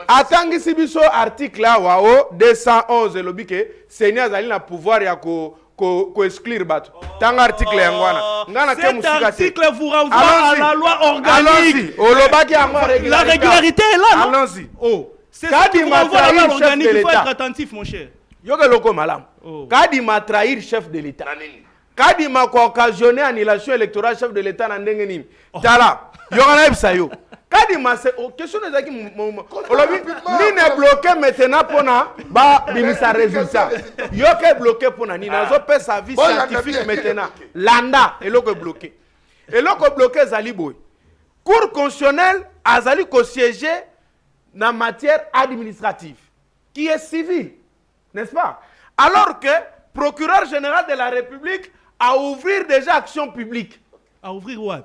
attends ici, biso article là, 211, le bique, Seigneur Zali na pouvoir ya ko exclure bato. Tant article yangwana. Cet article vous renvoie à la loi organique. La régularité est là, non? Allons-y. Oh. C'est ça qui vous renvoie à la loi organique. Il faut être attentif, mon cher. Yoga loko malam. Kadima trahir chef de l'État. Kadima ko occasionner annulation électorale chef de l'État na ndenge nini. Tala. Yoga na ebsayo. Kadima c'est question de zaki olobi ni ne bloqué maintenant pona ba bimisa résultat. Yoka bloqué pona ni nazo pe service scientifique maintenant. Landa eloko bloqué. Eloko bloqué zali boy. Cour constitutionnelle azali ko siéger na matière administrative qui est civile, n'est-ce pas? Alors que procureur général de la République a ouvert déjà action publique. À ouvrir quoi?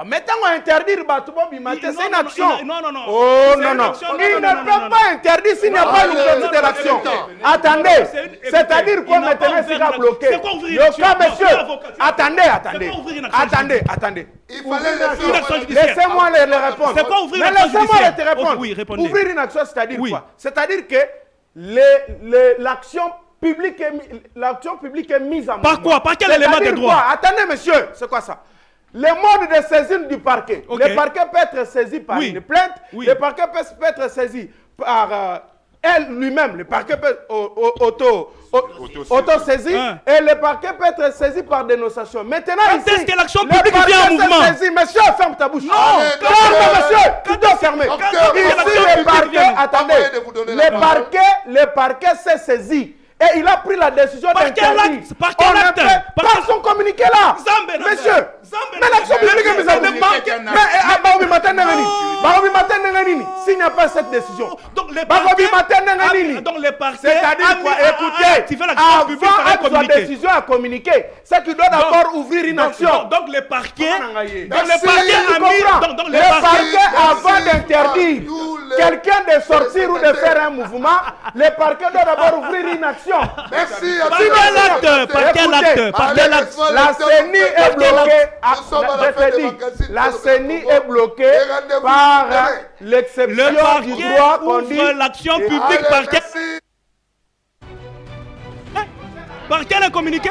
Maintenant, on interdire c'est une action. Non. Oh non. Il ne peut pas interdire s'il n'y a pas une de l'action. Attendez. C'est-à-dire quoi maintenant c'est bloqué? Monsieur. Attendez. Il fallait laissez-moi les répondre. C'est quoi ouvrir une action? Laissez-moi te répondre. Oui, répondez. Ouvrir une action, c'est-à-dire quoi? C'est-à-dire que l'action publique est mise en mouvement. Par quoi? Par quel élément de droit? Attendez, monsieur. C'est quoi ça? Le mode de saisine du parquet. Okay. Le parquet peut être saisi par une plainte. Oui. Le parquet peut être saisi par elle lui-même. Le parquet peut auto-saisi. Et le parquet peut être saisi par dénonciation. Maintenant, ici, est-ce que l'action publique vient en mouvement? Monsieur, ferme ta bouche. Non, monsieur, tu dois fermer. Ici, le parquet, attendez. Le parquet s'est saisi. Et il a pris la décision d'interdire. Par quel acte? Par son communiqué là. Monsieur. Mais l'action publique est mise en mouvement. S'il n'y a pas cette décision. Donc les parquets. C'est-à-dire quoi? Écoutez, avant sa décision à communiquer, c'est qu'il doit d'abord ouvrir une action. Donc les parquets. Avant d'interdire quelqu'un de sortir ou de faire un mouvement, le parquet doit d'abord ouvrir une action. Merci. Par quel acte? La CENI est bloquée. La CENI est bloquée par l'exception du droit qu'on dit. L'action publique par quel? Par quel communiqué?